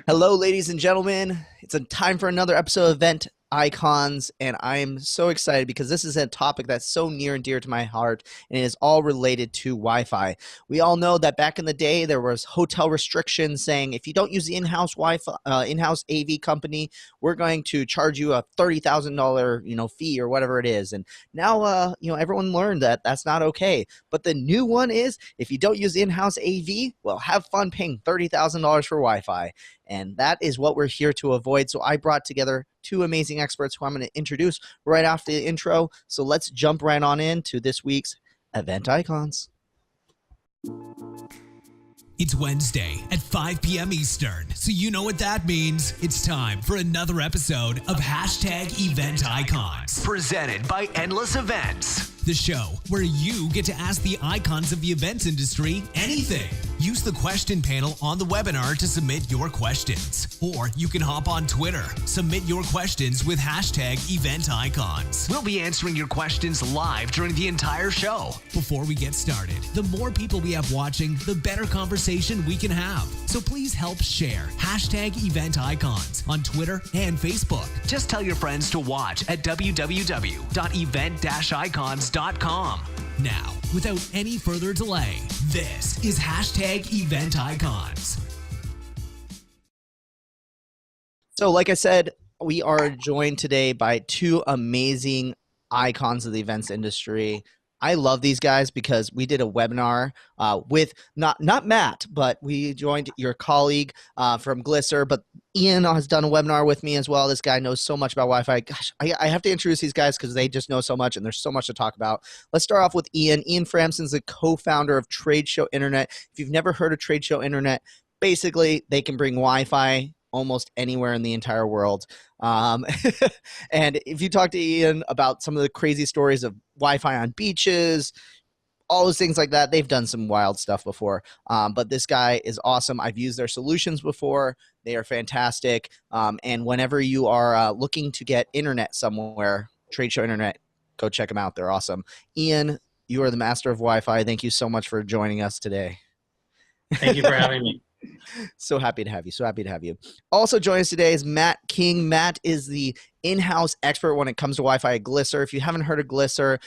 Hello, ladies and gentlemen. It's a time for another episode of Event Icons, and I am so excited because this is a topic that's so near and dear to my heart, and it is all related to Wi-Fi. We all know that back in the day, there was hotel restrictions saying if you don't use the in-house Wi-Fi, in-house AV company, we're going to charge you a $30,000, fee or whatever it is. And now, everyone learned that that's not okay. But the new one is if you don't use in-house AV, well, have fun paying $30,000 for Wi-Fi. And that is what we're here to avoid. So I brought together two amazing experts who I'm going to introduce right after the intro. So let's jump right on into this week's Event Icons. It's Wednesday at 5 p.m. Eastern, so you know what that means. It's time for another episode of #EventIcons. Presented by Endless Events. The show where you get to ask the icons of the events industry anything. Use the question panel on the webinar to submit your questions. Or you can hop on Twitter. Submit your questions with #EventIcons. We'll be answering your questions live during the entire show. Before we get started, the more people we have watching, the better conversation we can have. So please help share #EventIcons on Twitter and Facebook. Just tell your friends to watch at www.event-icons.com. Now, without any further delay, this is #EventIcons. So like I said, we are joined today by two amazing icons of the events industry. I love these guys because we did a webinar with not Matt, but we joined your colleague from Glisser. But Ian has done a webinar with me as well. This guy knows so much about Wi-Fi. Gosh, I have to introduce these guys because they just know so much and there's so much to talk about. Let's start off with Ian. Ian Framson is the co-founder of Trade Show Internet. If you've never heard of Trade Show Internet, basically they can bring Wi-Fi almost anywhere in the entire world. And if you talk to Ian about some of the crazy stories of Wi-Fi on beaches, all those things like that, they've done some wild stuff before. But this guy is awesome. I've used their solutions before. They are fantastic. And whenever you are looking to get internet somewhere, Trade Show Internet, go check them out. They're awesome. Ian, you are the master of Wi-Fi. Thank you so much for joining us today. Thank you for having me. So happy to have you. So happy to have you. Also joining us today is Matt King. Matt is the in-house expert when it comes to Wi-Fi at Glisser. If you haven't heard of Glisser,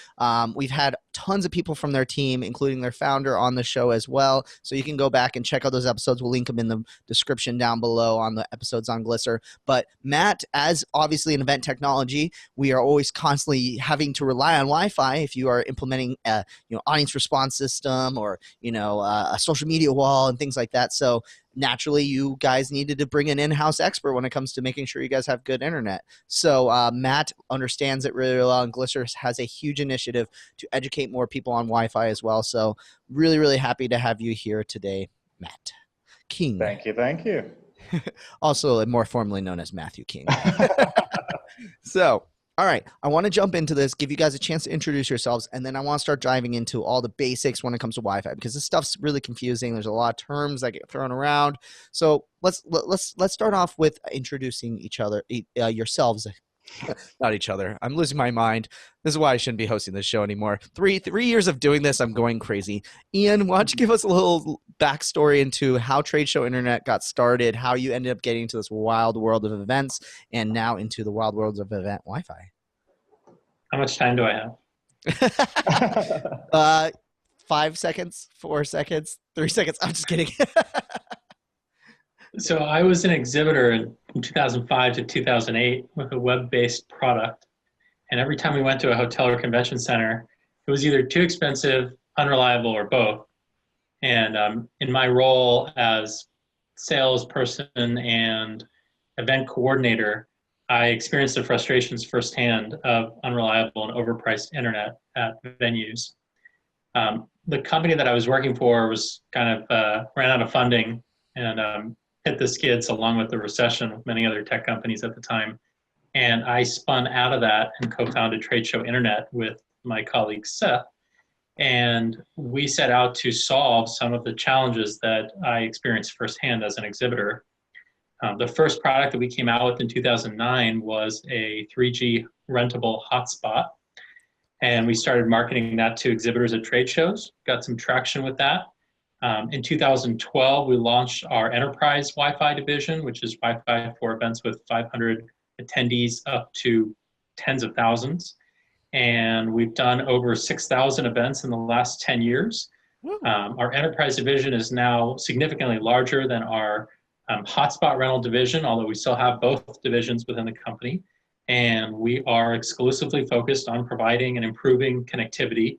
we've had tons of people from their team, including their founder, on the show as well. So you can go back and check out those episodes. We'll link them in the description down below on the episodes on Glisser. But Matt, as obviously in event technology, we are always constantly having to rely on Wi-Fi if you are implementing a audience response system or a social media wall and things like that. So naturally, you guys needed to bring an in-house expert when it comes to making sure you guys have good internet. So Matt understands it really well, and Glisser has a huge initiative to educate more people on Wi-Fi as well. So really, really happy to have you here today, Matt King. Thank you. Thank you. Also more formally known as Matthew King. So, all right, I want to jump into this, give you guys a chance to introduce yourselves, and then I want to start diving into all the basics when it comes to Wi-Fi because this stuff's really confusing. There's a lot of terms that get thrown around. So let's start off with introducing each other, yourselves. Not each other. I'm losing my mind. This is why I shouldn't be hosting this show anymore. Three years of doing this, I'm going crazy. Ian, why don't you give us a little backstory into how Trade Show Internet got started, how you ended up getting into this wild world of events, and now into the wild worlds of event Wi-Fi. How much time do I have? 5 seconds, 4 seconds, 3 seconds. I'm just kidding. So I was an exhibitor from 2005 to 2008 with a web-based product. And every time we went to a hotel or convention center, it was either too expensive, unreliable, or both. And in my role as salesperson and event coordinator, I experienced the frustrations firsthand of unreliable and overpriced internet at venues. The company that I was working for was kind of ran out of funding and hit the skids along with the recession with many other tech companies at the time. And I spun out of that and co-founded Trade Show Internet with my colleague Seth. And we set out to solve some of the challenges that I experienced firsthand as an exhibitor. The first product that we came out with in 2009 was a 3G rentable hotspot. And we started marketing that to exhibitors at trade shows, got some traction with that. In 2012, we launched our enterprise Wi-Fi division, which is Wi-Fi for events with 500 attendees up to tens of thousands. And we've done over 6,000 events in the last 10 years. Our enterprise division is now significantly larger than our hotspot rental division, although we still have both divisions within the company. And we are exclusively focused on providing and improving connectivity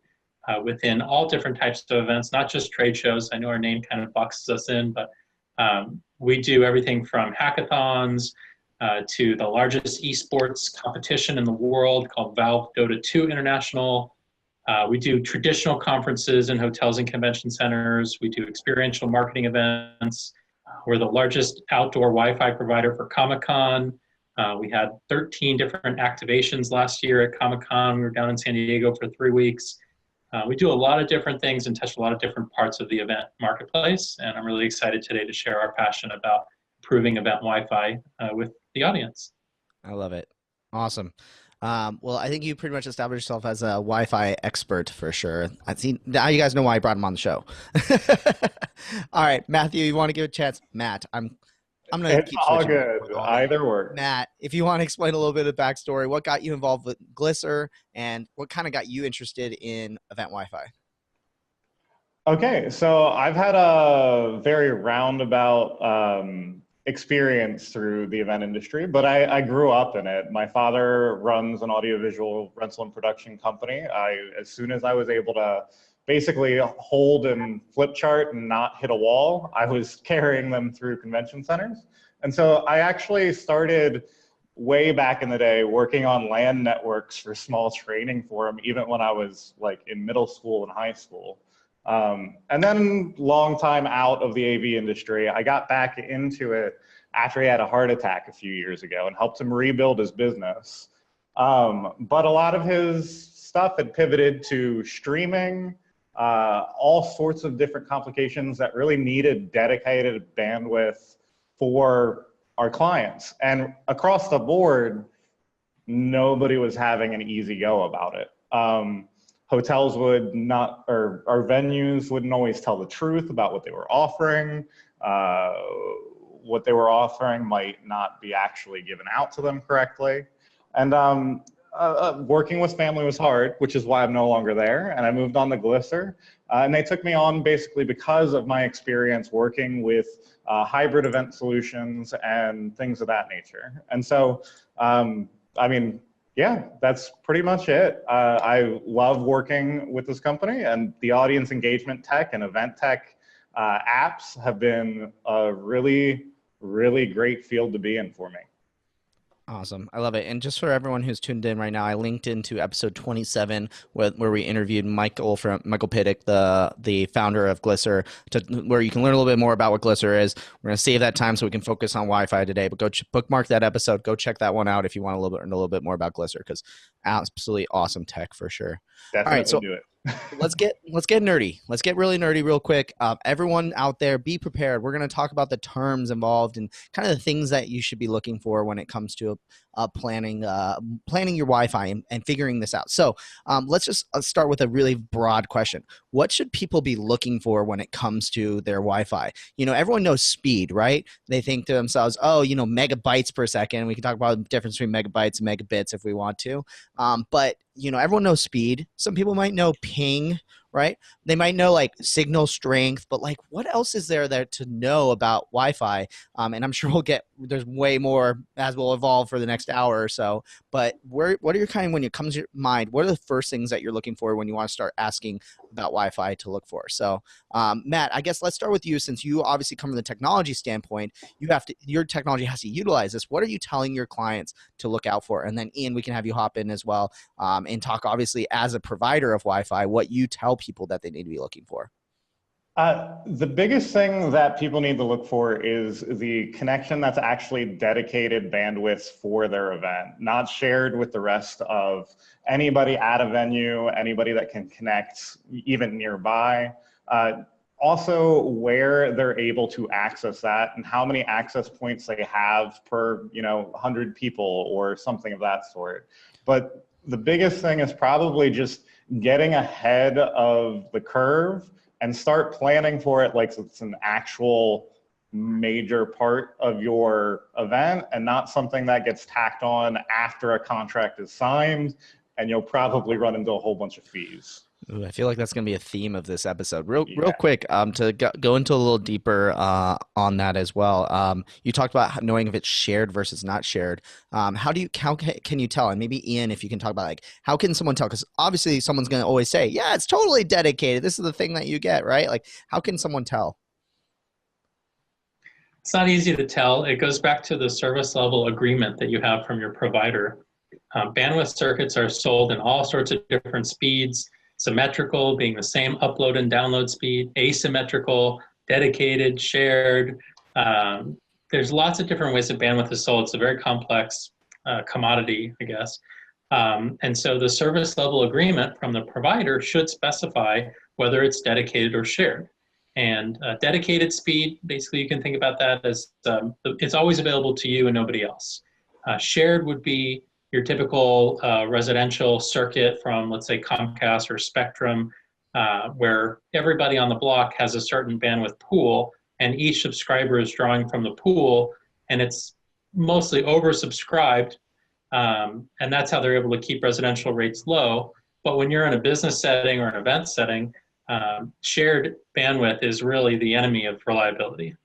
within all different types of events, not just trade shows. I know our name kind of boxes us in, but we do everything from hackathons to the largest esports competition in the world called Valve Dota 2 International. We do traditional conferences in hotels and convention centers. We do experiential marketing events. We're the largest outdoor Wi-Fi provider for Comic-Con. We had 13 different activations last year at Comic-Con. We were down in San Diego for 3 weeks. We do a lot of different things and touch a lot of different parts of the event marketplace. And I'm really excited today to share our passion about improving event Wi-Fi with the audience. I love it. Awesome. Well, I think you pretty much established yourself as a Wi-Fi expert for sure. I see now you guys know why I brought him on the show. All right, Matthew, you want to give a chance? Matt, I'm gonna It's keep all switching good. Either works. Matt, if you want to explain a little bit of the backstory, what got you involved with Glisser and what kind of got you interested in event Wi-Fi? Okay, so I've had a very roundabout experience through the event industry, but I grew up in it. My father runs an audiovisual rental and production company. As soon as I was able to basically hold and flip chart and not hit a wall, I was carrying them through convention centers. And so I actually started way back in the day working on LAN networks for small training for them, even when I was like in middle school and high school. And then long time out of the AV industry, I got back into it after he had a heart attack a few years ago and helped him rebuild his business. But a lot of his stuff had pivoted to streaming, all sorts of different complications that really needed dedicated bandwidth for our clients. And across the board, nobody was having an easy go about it. Hotels would not, or our venues wouldn't always tell the truth about what they were offering. What they were offering might not be actually given out to them correctly. And working with family was hard, which is why I'm no longer there. And I moved on to Glisser. And they took me on basically because of my experience working with hybrid event solutions and things of that nature. And so, I mean, yeah, that's pretty much it. I love working with this company, and the audience engagement tech and event tech apps have been a really, really great field to be in for me. Awesome. I love it. And just for everyone who's tuned in right now, I linked into episode 27 where we interviewed Michael Pittick, the founder of Glisser, where you can learn a little bit more about what Glisser is. We're going to save that time so we can focus on Wi-Fi today, but go bookmark that episode. Go check that one out if you want to learn a little bit more about Glisser, because absolutely awesome tech for sure. Definitely. All right, so do it. let's get nerdy. Let's get really nerdy real quick. Everyone out there, be prepared. We're going to talk about the terms involved and kind of the things that you should be looking for when it comes to planning your Wi-Fi and figuring this out. So let's just start with a really broad question. What should people be looking for when it comes to their Wi-Fi? You know, everyone knows speed, right? They think to themselves, oh, you know, megabytes per second. We can talk about the difference between megabytes and megabits if we want to. But you know, everyone knows speed. Some people might know ping, right? They might know like signal strength, but like what else is there to know about Wi-Fi? And I'm sure there's way more as we'll evolve for the next hour or so. But what are your when it comes to your mind, what are the first things that you're looking for when you want to start asking about Wi-Fi to look for? So Matt, I guess let's start with you, since you obviously come from the technology standpoint. Your technology has to utilize this. What are you telling your clients to look out for? And then Ian, we can have you hop in as well and talk obviously as a provider of Wi-Fi, what you tell people that they need to be looking for. The biggest thing that people need to look for is the connection that's actually dedicated bandwidth for their event, not shared with the rest of anybody at a venue, anybody that can connect even nearby. Also, where they're able to access that and how many access points they have per 100 people or something of that sort. But the biggest thing is probably just getting ahead of the curve and start planning for it like it's an actual major part of your event and not something that gets tacked on after a contract is signed, and you'll probably run into a whole bunch of fees. Ooh, I feel like that's going to be a theme of this episode. Real Yeah. quick, to go into a little deeper on that as well. You talked about knowing if it's shared versus not shared. How can you tell? And maybe Ian, if you can talk about like how can someone tell? Because obviously someone's going to always say, "Yeah, it's totally dedicated. This is the thing that you get," right? Like, how can someone tell? It's not easy to tell. It goes back to the service level agreement that you have from your provider. Bandwidth circuits are sold in all sorts of different speeds, symmetrical being the same upload and download speed, asymmetrical, dedicated, shared. There's lots of different ways that bandwidth is sold. It's a very complex commodity, I guess. And so the service level agreement from the provider should specify whether it's dedicated or shared. And dedicated speed, basically you can think about that as it's always available to you and nobody else. Shared would be your typical residential circuit from, let's say, Comcast or Spectrum, where everybody on the block has a certain bandwidth pool, and each subscriber is drawing from the pool, and it's mostly oversubscribed, and that's how they're able to keep residential rates low. But when you're in a business setting or an event setting, shared bandwidth is really the enemy of reliability.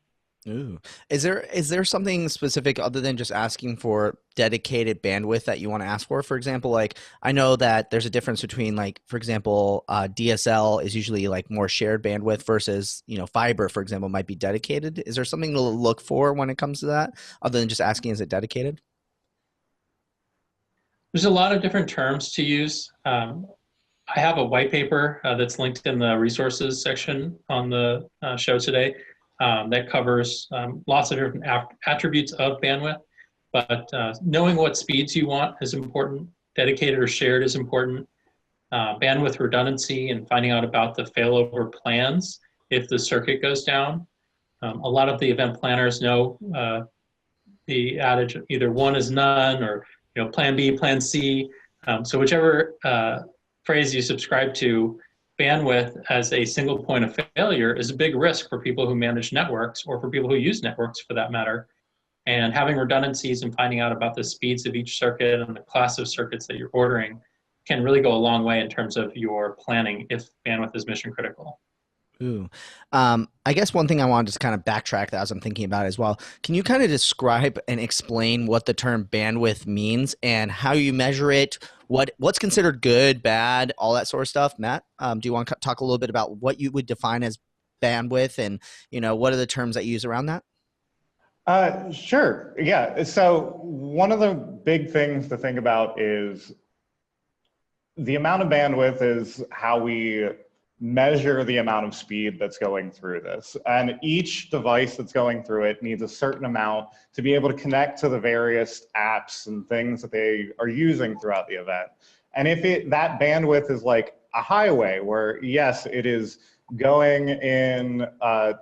Ooh. Is there something specific other than just asking for dedicated bandwidth that you want to ask for? For example, like I know that there's a difference between like, for example, DSL is usually like more shared bandwidth versus, fiber, for example, might be dedicated. Is there something to look for when it comes to that other than just asking, is it dedicated? There's a lot of different terms to use. I have a white paper that's linked in the resources section on the show today that covers lots of different attributes of bandwidth. But knowing what speeds you want is important. Dedicated or shared is important. Bandwidth redundancy and finding out about the failover plans if the circuit goes down. A lot of the event planners know the adage, either one is none or plan B, plan C. So whichever phrase you subscribe to, bandwidth as a single point of failure is a big risk for people who manage networks or for people who use networks for that matter. And having redundancies and finding out about the speeds of each circuit and the class of circuits that you're ordering can really go a long way in terms of your planning if bandwidth is mission critical. Ooh. I guess one thing I wanted to kind of backtrack that as I'm thinking about it as well. Can you kind of describe and explain what the term bandwidth means and how you measure it? What's considered good, bad, all that sort of stuff? Matt, do you want to talk a little bit about what you would define as bandwidth and, what are the terms that you use around that? Sure. Yeah. So one of the big things to think about is the amount of bandwidth is how we measure the amount of speed that's going through this. And each device that's going through it needs a certain amount to be able to connect to the various apps and things that they are using throughout the event. And if that bandwidth is like a highway where, yes, it is going in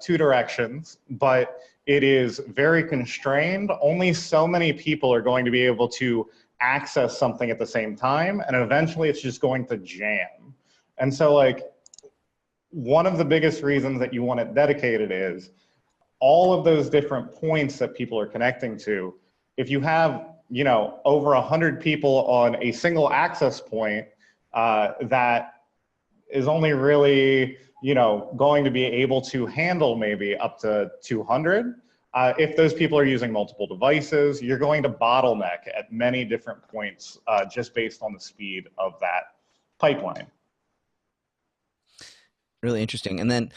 two directions, but it is very constrained, only so many people are going to be able to access something at the same time, and eventually it's just going to jam. And so like, one of the biggest reasons that you want it dedicated is all of those different points that people are connecting to. If you have, over 100 people on a single access point that is only really, going to be able to handle maybe up to 200, if those people are using multiple devices, you're going to bottleneck at many different points just based on the speed of that pipeline. Really interesting. And then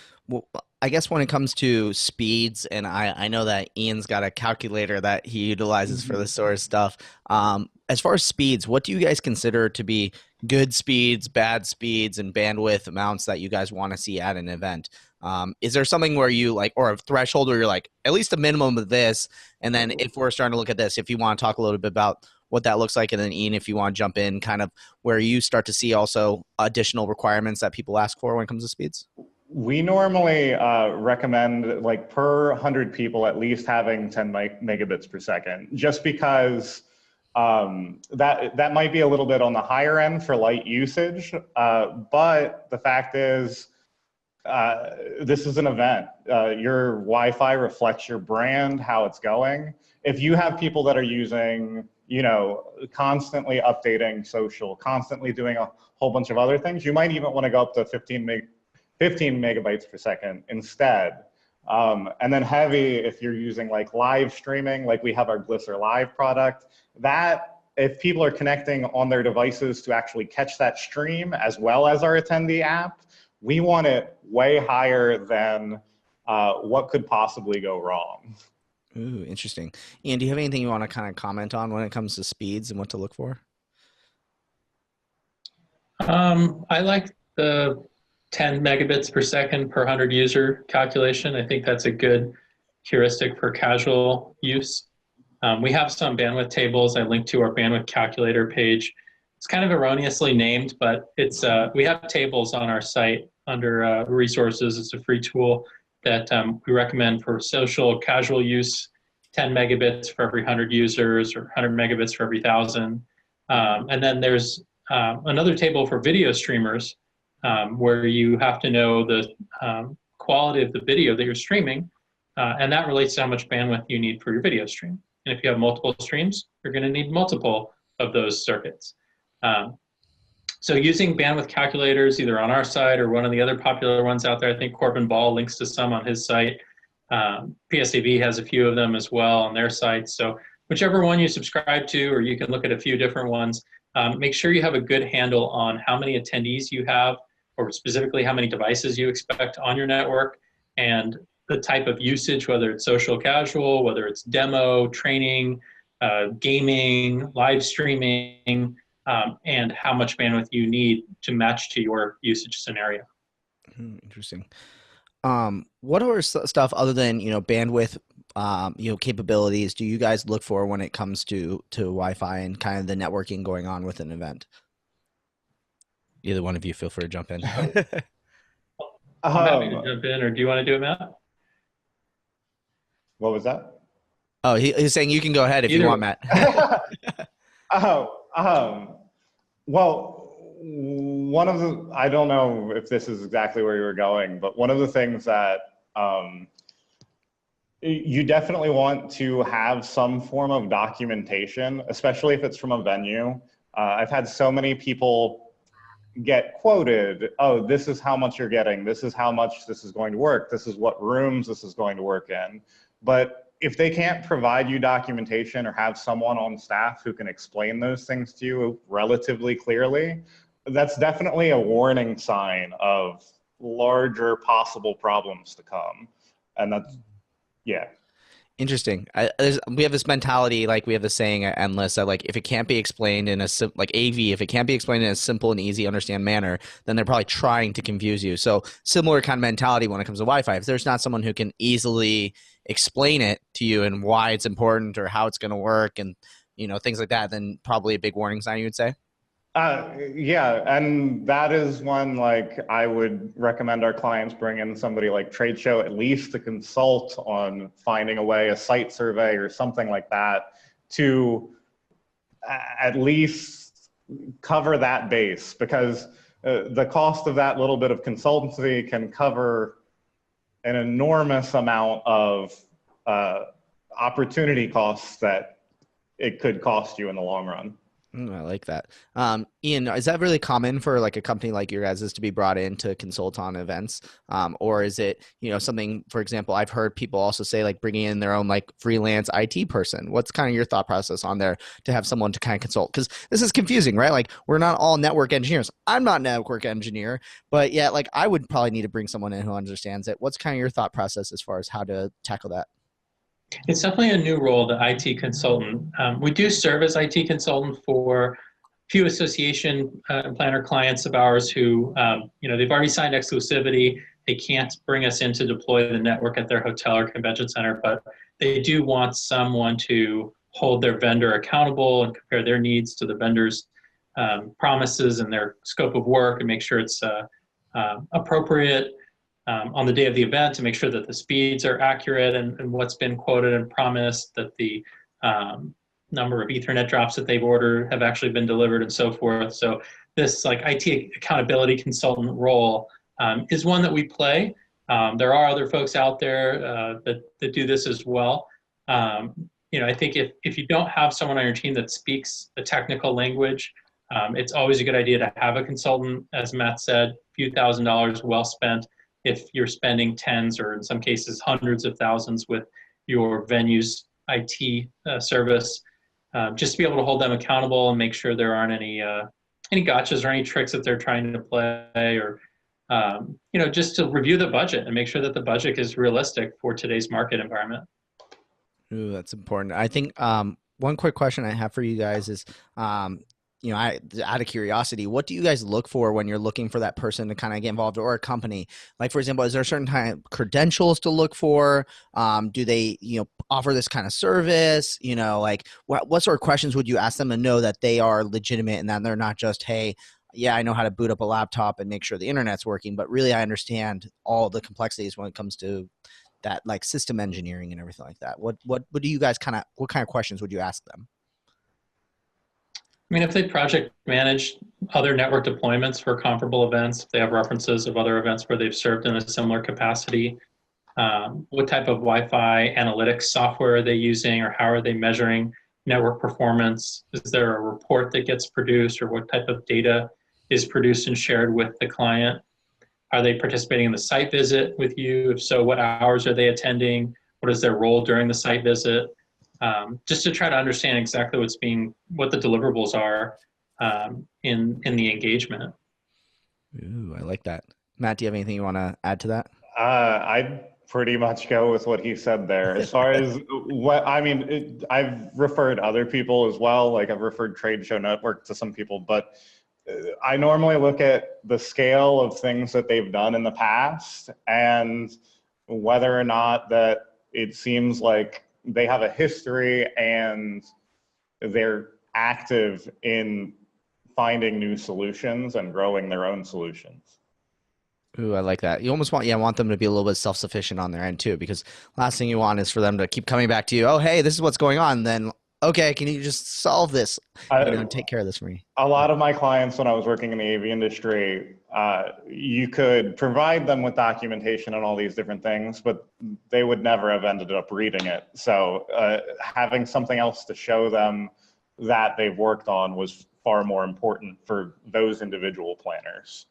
I guess when it comes to speeds, and I know that Ian's got a calculator that he utilizes for this sort of stuff. As far as speeds, what do you guys consider to be good speeds, bad speeds, and bandwidth amounts that you guys want to see at an event? Is there something where you like, or a threshold where you're like, at least a minimum of this? And then if we're starting to look at this, if you want to talk a little bit about what that looks like, and then Ian, if you want to jump in, kind of where you start to see also additional requirements that people ask for when it comes to speeds? We normally recommend like per 100 people at least having 10 megabits per second, just because that might be a little bit on the higher end for light usage. But the fact is, This is an event. Your Wi-Fi reflects your brand, how it's going. If you have people that are using, constantly updating social, constantly doing a whole bunch of other things, you might even want to go up to 15 megabytes per second instead. And then heavy, if you're using like live streaming, like we have our Glisser Live product, that if people are connecting on their devices to actually catch that stream as well as our attendee app, we want it way higher than what could possibly go wrong. Ooh, interesting. Ian, do you have anything you want to kind of comment on when it comes to speeds and what to look for? I like the 10 megabits per second per 100 user calculation. I think that's a good heuristic for casual use. We have some bandwidth tables. I linked to our bandwidth calculator page. It's kind of erroneously named, but it's we have tables on our site under resources. It's a free tool that we recommend for social casual use, 10 megabits for every 100 users or 100 megabits for every 1,000. And then there's another table for video streamers where you have to know the quality of the video that you're streaming, and that relates to how much bandwidth you need for your video stream. And if you have multiple streams, you're going to need multiple of those circuits. So using bandwidth calculators, either on our site or one of the other popular ones out there, I think Corbin Ball links to some on his site. PSAV has a few of them as well on their site. So whichever one you subscribe to, or you can look at a few different ones, make sure you have a good handle on how many attendees you have, or specifically how many devices you expect on your network, and the type of usage, whether it's social casual, whether it's demo, training, gaming, live streaming, and how much bandwidth you need to match to your usage scenario. Interesting. What other stuff other than, bandwidth, capabilities do you guys look for when it comes to Wi-Fi and kind of the networking going on with an event? Either one of you feel free to jump in. I'm happy to jump in, or do you want to do it, Matt? What was that? Oh, he's saying you can go ahead if you want, Matt. Well, one of the, I don't know if this is exactly where you were going, but one of the things that you definitely want to have some form of documentation, especially if it's from a venue. I've had so many people get quoted, oh, this is how much you're getting, this is how much this is going to work, this is what rooms this is going to work in. But if they can't provide you documentation or have someone on staff who can explain those things to you relatively clearly, that's definitely a warning sign of larger possible problems to come. And that's, yeah. Interesting. We have this mentality, like we have the saying at Endless, that like if it can't be explained in a like AV, if it can't be explained in a simple and easy understand manner, then they're probably trying to confuse you. So similar kind of mentality when it comes to Wi-Fi. If there's not someone who can easily explain it to you and why it's important or how it's going to work and things like that, then probably a big warning sign, you would say. Yeah, and that is one, like, I would recommend our clients bring in somebody like Trade Show at least to consult on finding a way, a site survey or something like that, to at least cover that base, because the cost of that little bit of consultancy can cover an enormous amount of opportunity costs that it could cost you in the long run. I like that. Ian, is that really common for like a company like your guys' to be brought in to consult on events? Or is it, something, for example, I've heard people also say like bringing in their own like freelance IT person. What's kind of your thought process on there to have someone to kind of consult? Because this is confusing, right? Like we're not all network engineers. I'm not a network engineer, but yet like I would probably need to bring someone in who understands it. What's kind of your thought process as far as how to tackle that? It's definitely a new role, the IT consultant. We do serve as IT consultant for a few association planner clients of ours who, they've already signed exclusivity. They can't bring us in to deploy the network at their hotel or convention center, but they do want someone to hold their vendor accountable and compare their needs to the vendor's promises and their scope of work and make sure it's appropriate on the day of the event, to make sure that the speeds are accurate and what's been quoted and promised, that the number of Ethernet drops that they've ordered have actually been delivered and so forth. So this like IT accountability consultant role is one that we play. There are other folks out there that do this as well. I think if you don't have someone on your team that speaks the technical language, it's always a good idea to have a consultant. As Matt said, a few $1,000s well spent if you're spending tens or in some cases hundreds of thousands with your venue's IT service, just to be able to hold them accountable and make sure there aren't any gotchas or any tricks that they're trying to play, or just to review the budget and make sure that the budget is realistic for today's market environment. Ooh, that's important. I think one quick question I have for you guys is, out of curiosity, what do you guys look for when you're looking for that person to kind of get involved, or a company? Like, for example, is there certain kind of credentials to look for? Do they, offer this kind of service? Like what sort of questions would you ask them to know that they are legitimate and that they're not just, hey, yeah, I know how to boot up a laptop and make sure the internet's working, but really I understand all the complexities when it comes to that, like system engineering and everything like that. What do you guys what kind of questions would you ask them? I mean, if they project manage other network deployments for comparable events, if they have references of other events where they've served in a similar capacity, what type of Wi-Fi analytics software are they using, or how are they measuring network performance? Is there a report that gets produced, or what type of data is produced and shared with the client? Are they participating in the site visit with you? If so, what hours are they attending? What is their role during the site visit? Just to try to understand exactly what the deliverables are in the engagement. Ooh, I like that. Matt, do you have anything you want to add to that? I'd pretty much go with what he said there. As far as I've referred other people as well. Like I've referred Trade Show Network to some people, but I normally look at the scale of things that they've done in the past and whether or not that it seems like they have a history and they're active in finding new solutions and growing their own solutions. Ooh, I like that. You almost want them to be a little bit self-sufficient on their end too, because last thing you want is for them to keep coming back to you. Oh, hey, this is what's going on. Then, okay, can you just solve this? Take care of this for me. A lot of my clients, when I was working in the AV industry, you could provide them with documentation and all these different things, but they would never have ended up reading it. So having something else to show them that they've worked on was far more important for those individual planners.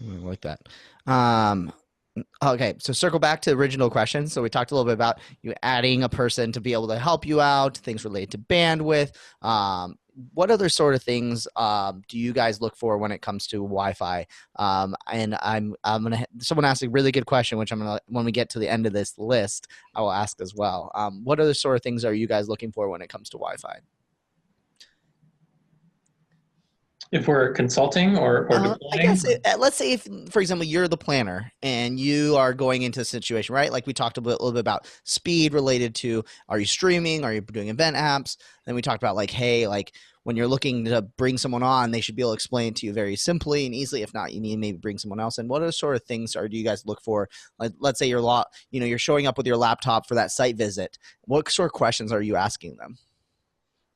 I like that. Okay, so circle back to the original question. So we talked a little bit about you adding a person to be able to help you out, things related to bandwidth. What other sort of things do you guys look for when it comes to Wi-Fi? And someone asked a really good question, which when we get to the end of this list, I will ask as well. What other sort of things are you guys looking for when it comes to Wi-Fi? If we're consulting or deploying? I guess let's say if, for example, you're the planner and you are going into a situation, right? Like we talked a little bit about speed related to, are you streaming? Are you doing event apps? Then we talked about like, hey, like when you're looking to bring someone on, they should be able to explain it to you very simply and easily. If not, you need to maybe bring someone else. And what other sort of things do you guys look for? Like, let's say you're showing up with your laptop for that site visit. What sort of questions are you asking them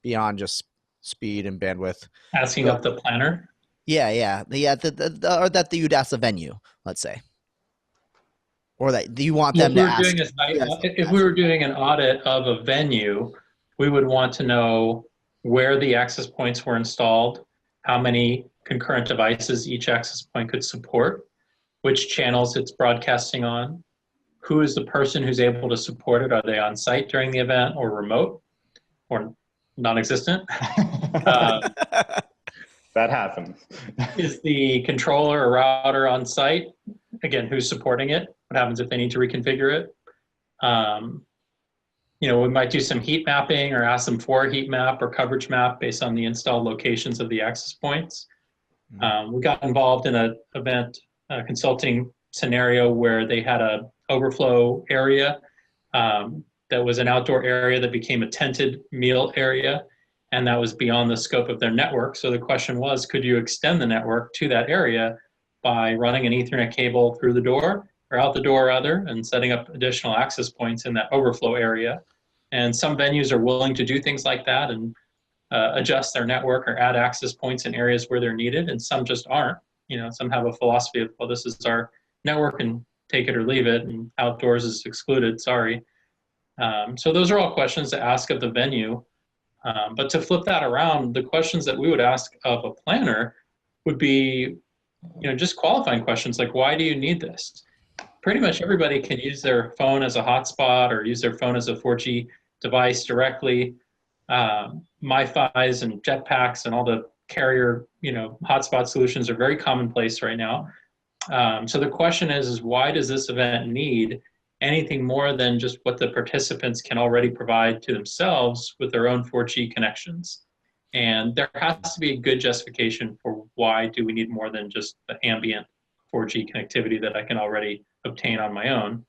beyond just speed and bandwidth? Asking up the planner? Yeah. Or that you'd ask the venue, let's say. Or that you want them to ask. If we were doing an audit of a venue, we would want to know where the access points were installed, how many concurrent devices each access point could support, which channels it's broadcasting on, who is the person who's able to support it. Are they on site during the event or remote or non-existent? That happens. Is the controller or router on site? Again, who's supporting it? What happens if they need to reconfigure it? We might do some heat mapping or ask them for a heat map or coverage map based on the installed locations of the access points. We got involved in an event consulting scenario where they had a overflow area that was an outdoor area that became a tented meal area, and that was beyond the scope of their network. So the question was, could you extend the network to that area by running an Ethernet cable through the door or out the door rather, and setting up additional access points in that overflow area? And some venues are willing to do things like that and adjust their network or add access points in areas where they're needed, and some just aren't. Some have a philosophy of, well, this is our network and take it or leave it, and outdoors is excluded, sorry. So those are all questions to ask of the venue. But to flip that around, the questions that we would ask of a planner would be, just qualifying questions like, why do you need this? Pretty much everybody can use their phone as a hotspot or use their phone as a 4G device directly. MiFis and jetpacks and all the carrier, hotspot solutions are very commonplace right now. So the question is why does this event need anything more than just what the participants can already provide to themselves with their own 4G connections? And there has to be a good justification for why do we need more than just the ambient 4G connectivity that I can already obtain on my own.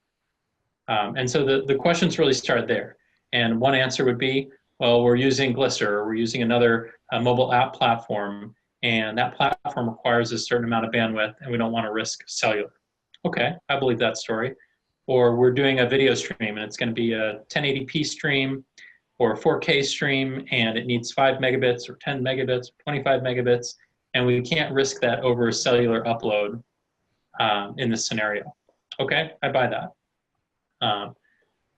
And so the questions really start there. And one answer would be, well, we're using Glisser, or we're using another mobile app platform, and that platform requires a certain amount of bandwidth, and we don't want to risk cellular. Okay, I believe that story. Or we're doing a video stream, and it's going to be a 1080p stream or a 4K stream, and it needs 5 megabits or 10 megabits, 25 megabits, and we can't risk that over a cellular upload in this scenario. Okay, I buy that.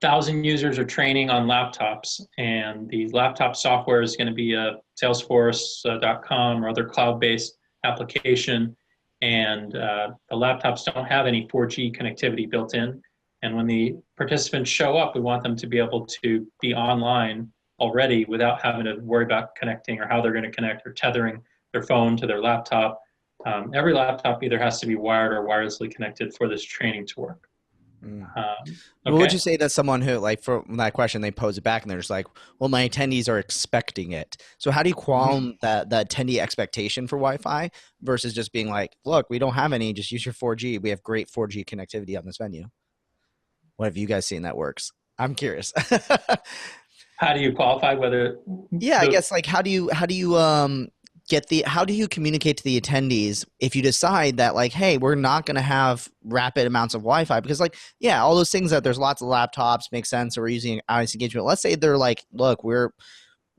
1,000 users are training on laptops, and the laptop software is going to be a Salesforce.com or other cloud-based application, and the laptops don't have any 4G connectivity built in. And when the participants show up, we want them to be able to be online already without having to worry about connecting or how they're going to connect or tethering their phone to their laptop. Every laptop either has to be wired or wirelessly connected for this training to work. Okay. What would you say that someone who, like, from that question, they pose it back and they're just like, well, my attendees are expecting it. So how do you qualm that attendee expectation for Wi-Fi versus just being like, look, we don't have any, just use your 4G. We have great 4G connectivity on this venue. What have you guys seen that works? I'm curious. How do you qualify whether? Yeah, I guess, like, how do you how do you communicate to the attendees if you decide that, like, hey, we're not going to have rapid amounts of Wi-Fi? Because, like, yeah, all those things that there's lots of laptops make sense, or we're using audience engagement. Let's say they're like, look,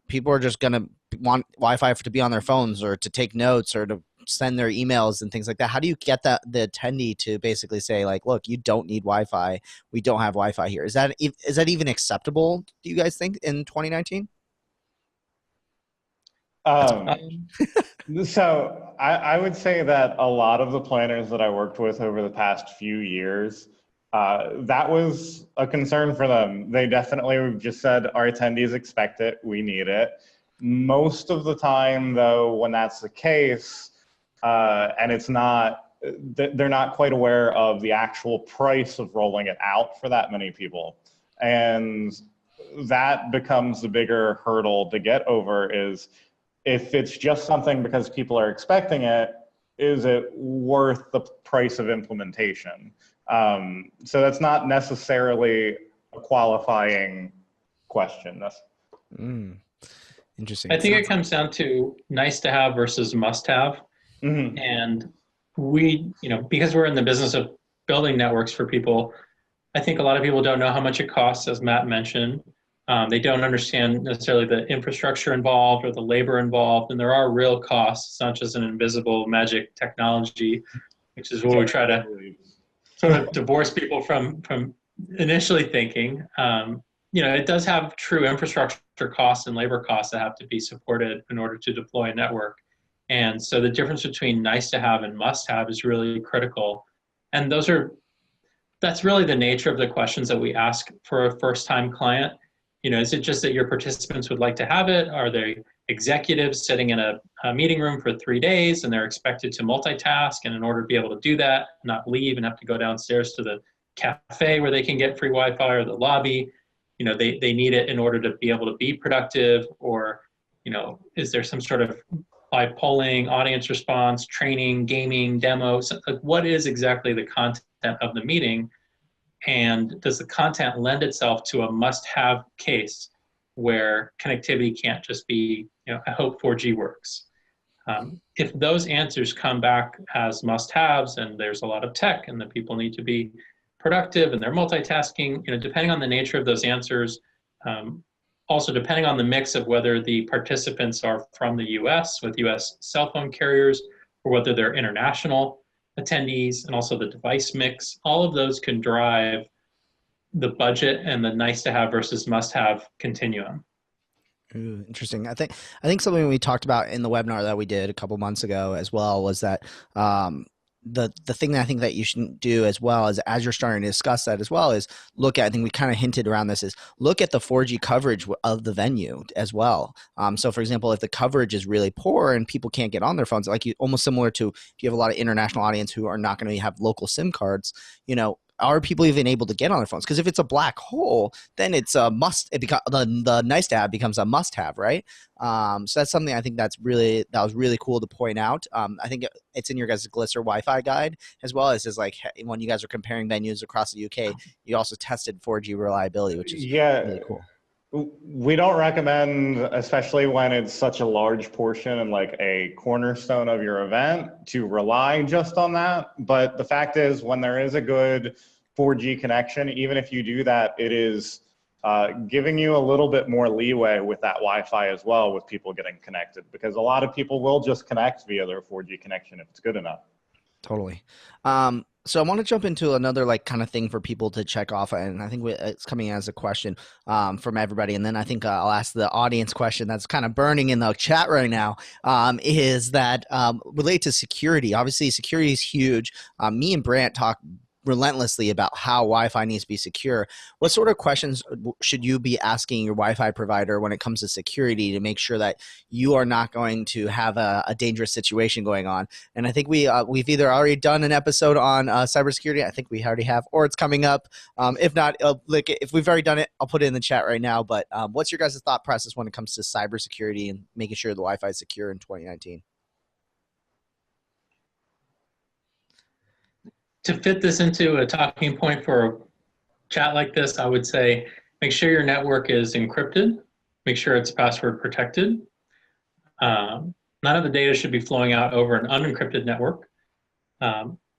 people are just going to want Wi-Fi to be on their phones or to take notes or to send their emails and things like that. How do you get the attendee to basically say, like, look, you don't need Wi-Fi. We don't have Wi-Fi here. Is that even acceptable, do you guys think, in 2019? So I would say that a lot of the planners that I worked with over the past few years, that was a concern for them. They definitely just said, our attendees expect it, we need it. Most of the time, though, when that's the case, and it's not, they're not quite aware of the actual price of rolling it out for that many people. And that becomes the bigger hurdle to get over, is if it's just something because people are expecting it, is it worth the price of implementation? So that's not necessarily a qualifying question. Interesting. I think it comes down to nice to have versus must have. Mm-hmm. And we, because we're in the business of building networks for people, I think a lot of people don't know how much it costs, as Matt mentioned. They don't understand necessarily the infrastructure involved or the labor involved, and there are real costs. It's not just an invisible magic technology, which is what we try to sort of divorce people from initially thinking. It does have true infrastructure costs and labor costs that have to be supported in order to deploy a network. And so the difference between nice to have and must have is really critical. And that's really the nature of the questions that we ask for a first-time client. Is it just that your participants would like to have it? Are they executives sitting in a meeting room for 3 days and they're expected to multitask? And in order to be able to do that, not leave and have to go downstairs to the cafe where they can get free Wi-Fi, or the lobby, they need it in order to be able to be productive? Or, is there some sort of live polling, audience response, training, gaming, demo? So, like, what is exactly the content of the meeting? And does the content lend itself to a must-have case where connectivity can't just be, I hope 4G works? If those answers come back as must-haves, and there's a lot of tech and the people need to be productive and they're multitasking, depending on the nature of those answers, also depending on the mix of whether the participants are from the US with US cell phone carriers or whether they're international, attendees and also the device mix. All of those can drive the budget and the nice to have versus must have continuum. Ooh, interesting. I think something we talked about in the webinar that we did a couple months ago as well was that the thing that I think that you should do as well as you're starting to discuss that as well is look at, I think we kind of hinted around this, is look at the 4G coverage of the venue as well. So for example, if the coverage is really poor and people can't get on their phones, like almost similar to if you have a lot of international audience who are not going to have local SIM cards, are people even able to get on their phones? Because if it's a black hole, then it's a must. The nice to have becomes a must have, right? So that's something I think that was really cool to point out. I think it's in your guys' Glisser Wi-Fi guide as well as like when you guys are comparing venues across the UK, you also tested 4G reliability, which is really cool. We don't recommend, especially when it's such a large portion and like a cornerstone of your event, to rely just on that. But the fact is, when there is a good 4G connection, even if you do that, it is giving you a little bit more leeway with that Wi-Fi as well, with people getting connected, because a lot of people will just connect via their 4G connection if it's good enough. Totally. So I want to jump into another like kind of thing for people to check off, and I think it's coming as a question from everybody, and then I think I'll ask the audience question that's kind of burning in the chat right now. Is that related to security? Obviously, security is huge. Me and Brant talk relentlessly about how Wi-Fi needs to be secure. What sort of questions should you be asking your Wi-Fi provider when it comes to security to make sure that you are not going to have a dangerous situation going on? And I think we've either already done an episode on cybersecurity. I think we already have, or it's coming up. If not, like if we've already done it, I'll put it in the chat right now. But what's your guys' thought process when it comes to cybersecurity and making sure the Wi-Fi is secure in 2019? To fit this into a talking point for a chat like this, I would say make sure your network is encrypted, make sure it's password protected. None of the data should be flowing out over an unencrypted network.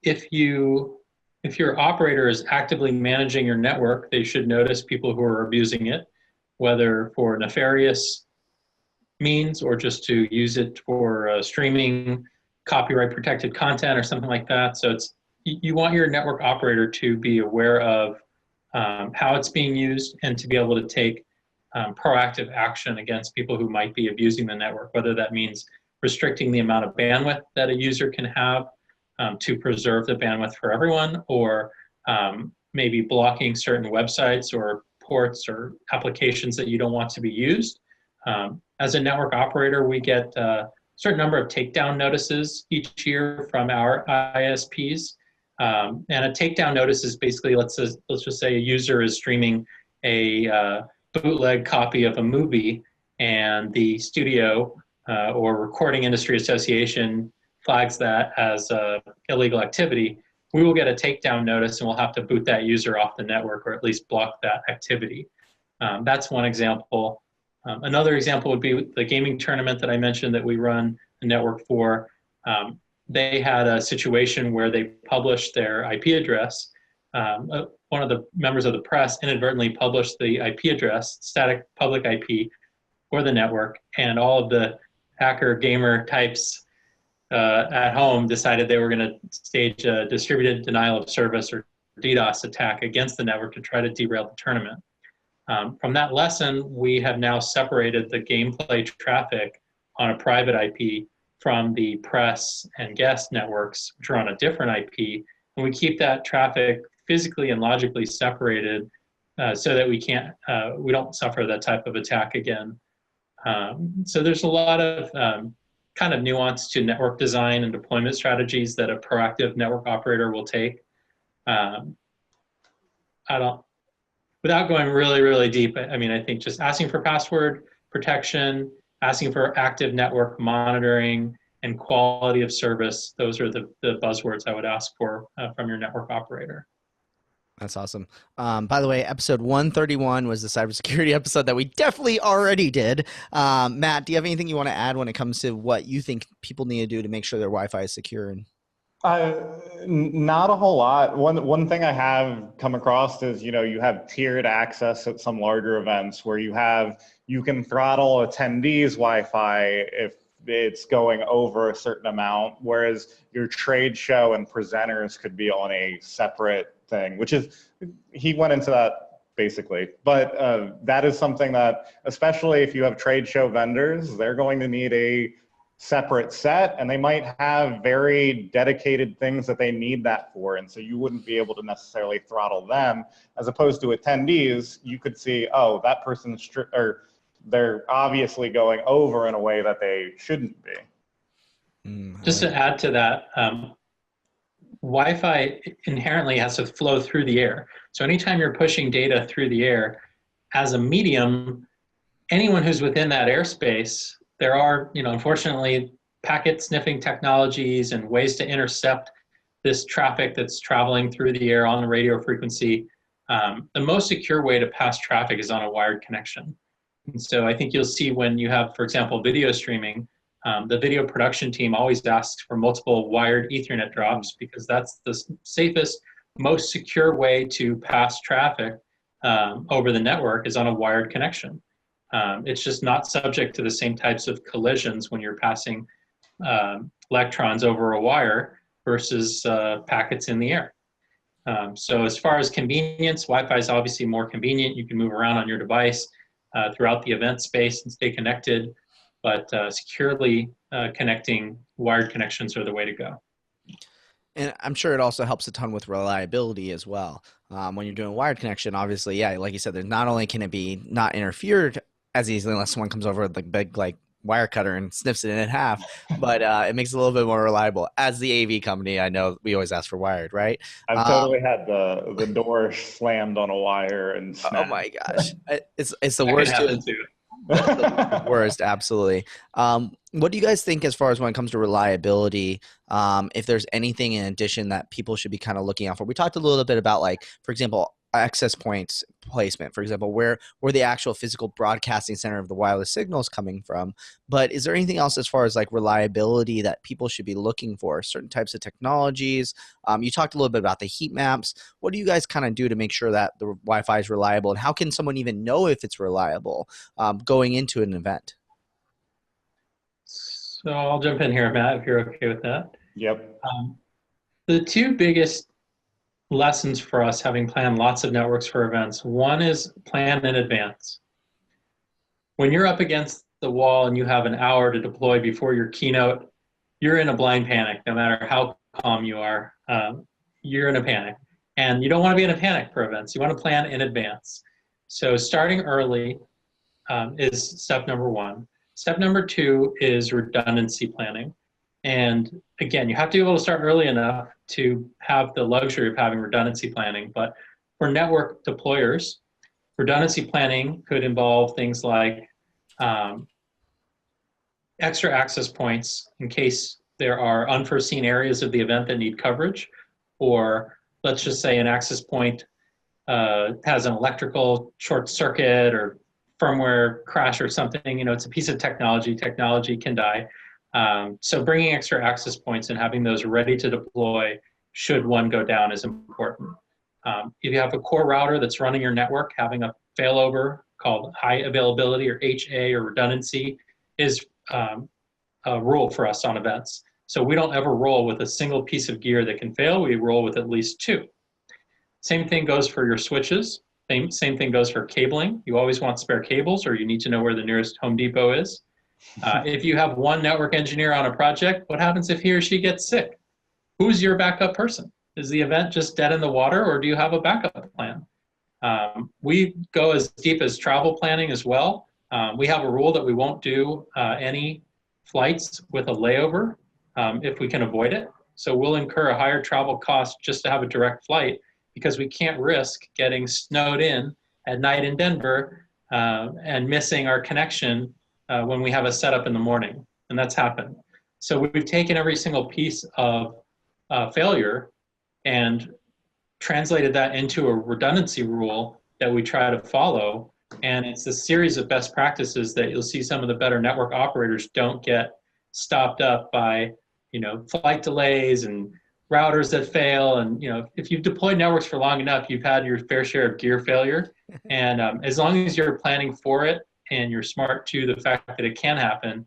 If your operator is actively managing your network, they should notice people who are abusing it, whether for nefarious means or just to use it for streaming copyright protected content or something like that. So you want your network operator to be aware of how it's being used and to be able to take proactive action against people who might be abusing the network, whether that means restricting the amount of bandwidth that a user can have to preserve the bandwidth for everyone, or maybe blocking certain websites or ports or applications that you don't want to be used. As a network operator, we get a certain number of takedown notices each year from our ISPs. And a takedown notice is basically, let's just say a user is streaming a bootleg copy of a movie, and the studio or recording industry association flags that as illegal activity. We will get a takedown notice, and we'll have to boot that user off the network, or at least block that activity. That's one example. Another example would be the gaming tournament that I mentioned that we run the network for. They had a situation where they published their IP address. One of the members of the press inadvertently published the IP address, static public IP, for the network, and all of the hacker gamer types at home decided they were going to stage a distributed denial of service or DDoS attack against the network to try to derail the tournament. From that lesson, we have now separated the gameplay traffic on a private IP from the press and guest networks, which are on a different IP, and we keep that traffic physically and logically separated so that we don't suffer that type of attack again. So there's a lot of kind of nuance to network design and deployment strategies that a proactive network operator will take. Without going really, really deep, I mean, I think just asking for password protection, asking for active network monitoring, and quality of service, those are the buzzwords I would ask for from your network operator. That's awesome. By the way, episode 131 was the cybersecurity episode that we definitely already did. Matt, do you have anything you want to add when it comes to what you think people need to do to make sure their Wi-Fi is secure? Not a whole lot. One thing I have come across is, you have tiered access at some larger events where you can throttle attendees' Wi-Fi if it's going over a certain amount, whereas your trade show and presenters could be on a separate thing, which is, he went into that basically. But that is something that, especially if you have trade show vendors, they're going to need a separate set, and they might have very dedicated things that they need that for. And so you wouldn't be able to necessarily throttle them, as opposed to attendees. You could see, oh, that person's, or they're obviously going over in a way that they shouldn't be. Just to add to that, Wi-Fi inherently has to flow through the air. So anytime you're pushing data through the air as a medium, anyone who's within that airspace, there are, unfortunately, packet sniffing technologies and ways to intercept this traffic that's traveling through the air on the radio frequency. The most secure way to pass traffic is on a wired connection. And so I think you'll see when you have, for example, video streaming, the video production team always asks for multiple wired Ethernet drops, because that's the safest, most secure way to pass traffic over the network is on a wired connection. It's just not subject to the same types of collisions when you're passing electrons over a wire versus packets in the air. So as far as convenience, Wi-Fi is obviously more convenient. You can move around on your device throughout the event space and stay connected, but securely connecting wired connections are the way to go. And I'm sure it also helps a ton with reliability as well. When you're doing a wired connection, obviously, yeah, like you said, there's not only can it be not interfered as easily unless someone comes over with like big wire cutter and snips it in half, but it makes it a little bit more reliable. As the AV company, I know we always ask for wired, right? I've totally had the door slammed on a wire and snapped. Oh my gosh, it's the worst. The worst, absolutely. What do you guys think as far as when it comes to reliability? If there's anything in addition that people should be kind of looking out for? We talked a little bit about, like, for example, access points placement, for example, where the actual physical broadcasting center of the wireless signal is coming from. But is there anything else as far as like reliability that people should be looking for? Certain types of technologies. You talked a little bit about the heat maps. What do you guys kind of do to make sure that the Wi-Fi is reliable, and how can someone even know if it's reliable going into an event? So I'll jump in here, Matt, if you're okay with that. Yep. The two biggest lessons for us, having planned lots of networks for events, one is plan in advance. When you're up against the wall and you have an hour to deploy before your keynote, you're in a blind panic. No matter how calm you are, you're in a panic. And you don't want to be in a panic for events. You want to plan in advance. So starting early is step number one. Step number two is redundancy planning. And again, you have to be able to start early enough to have the luxury of having redundancy planning. But for network deployers, redundancy planning could involve things like extra access points in case there are unforeseen areas of the event that need coverage, or let's just say an access point has an electrical short circuit or firmware crash or something. It's a piece of technology. Technology can die. So bringing extra access points and having those ready to deploy should one go down is important. If you have a core router that's running your network, having a failover called high availability or HA or redundancy is a rule for us on events. So we don't ever roll with a single piece of gear that can fail. We roll with at least two. Same thing goes for your switches. Same thing goes for cabling. You always want spare cables, or you need to know where the nearest Home Depot is. If you have one network engineer on a project, what happens if he or she gets sick? Who's your backup person? Is the event just dead in the water, or do you have a backup plan? We go as deep as travel planning as well. We have a rule that we won't do any flights with a layover if we can avoid it. So we'll incur a higher travel cost just to have a direct flight, because we can't risk getting snowed in at night in Denver and missing our connection when we have a setup in the morning, and that's happened. So we've taken every single piece of failure and translated that into a redundancy rule that we try to follow. And it's a series of best practices that you'll see some of the better network operators don't get stopped up by, flight delays and routers that fail. And, if you've deployed networks for long enough, you've had your fair share of gear failure. And as long as you're planning for it and you're smart to the fact that it can happen,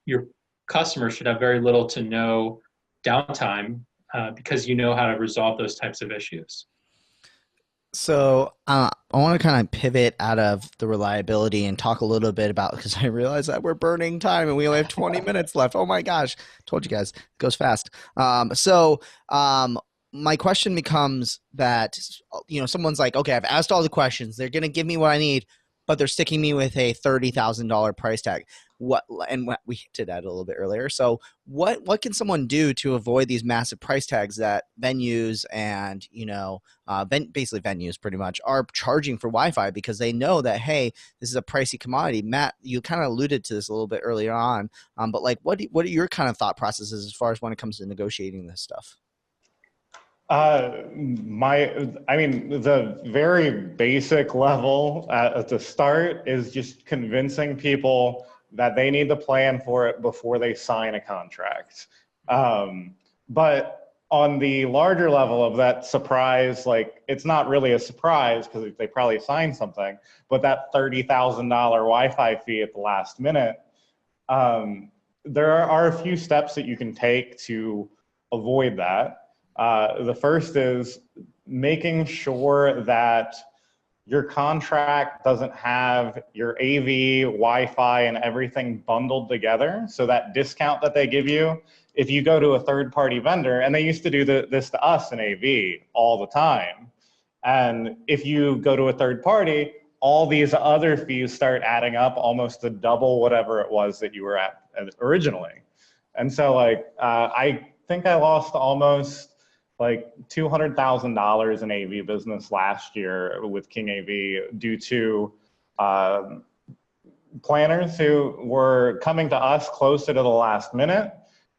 your customers should have very little to no downtime because you know how to resolve those types of issues. So I want to kind of pivot out of the reliability and talk a little bit about, because I realize that we're burning time and we only have 20 minutes left. Oh my gosh, told you guys, it goes fast. My question becomes that, someone's like, okay, I've asked all the questions. They're going to give me what I need, but they're sticking me with a $30,000 price tag. We hinted at it a little bit earlier. So what can someone do to avoid these massive price tags that venues and basically venues pretty much are charging for Wi-Fi, because they know that, hey, this is a pricey commodity. Matt, you kind of alluded to this a little bit earlier on, but like what are your kind of thought processes as far as when it comes to negotiating this stuff? The very basic level at the start is just convincing people that they need to plan for it before they sign a contract. But on the larger level of that surprise, like, it's not really a surprise because they probably signed something, but that $30,000 Wi-Fi fee at the last minute, there are a few steps that you can take to avoid that. The first is making sure that your contract doesn't have your AV, Wi-Fi, and everything bundled together. So that discount that they give you, if you go to a third-party vendor, and they used to do this to us in AV all the time, and if you go to a third party, all these other fees start adding up almost to double whatever it was that you were at originally. And so, I think I lost almost like $200,000 in AV business last year with King AV due to planners who were coming to us closer to the last minute,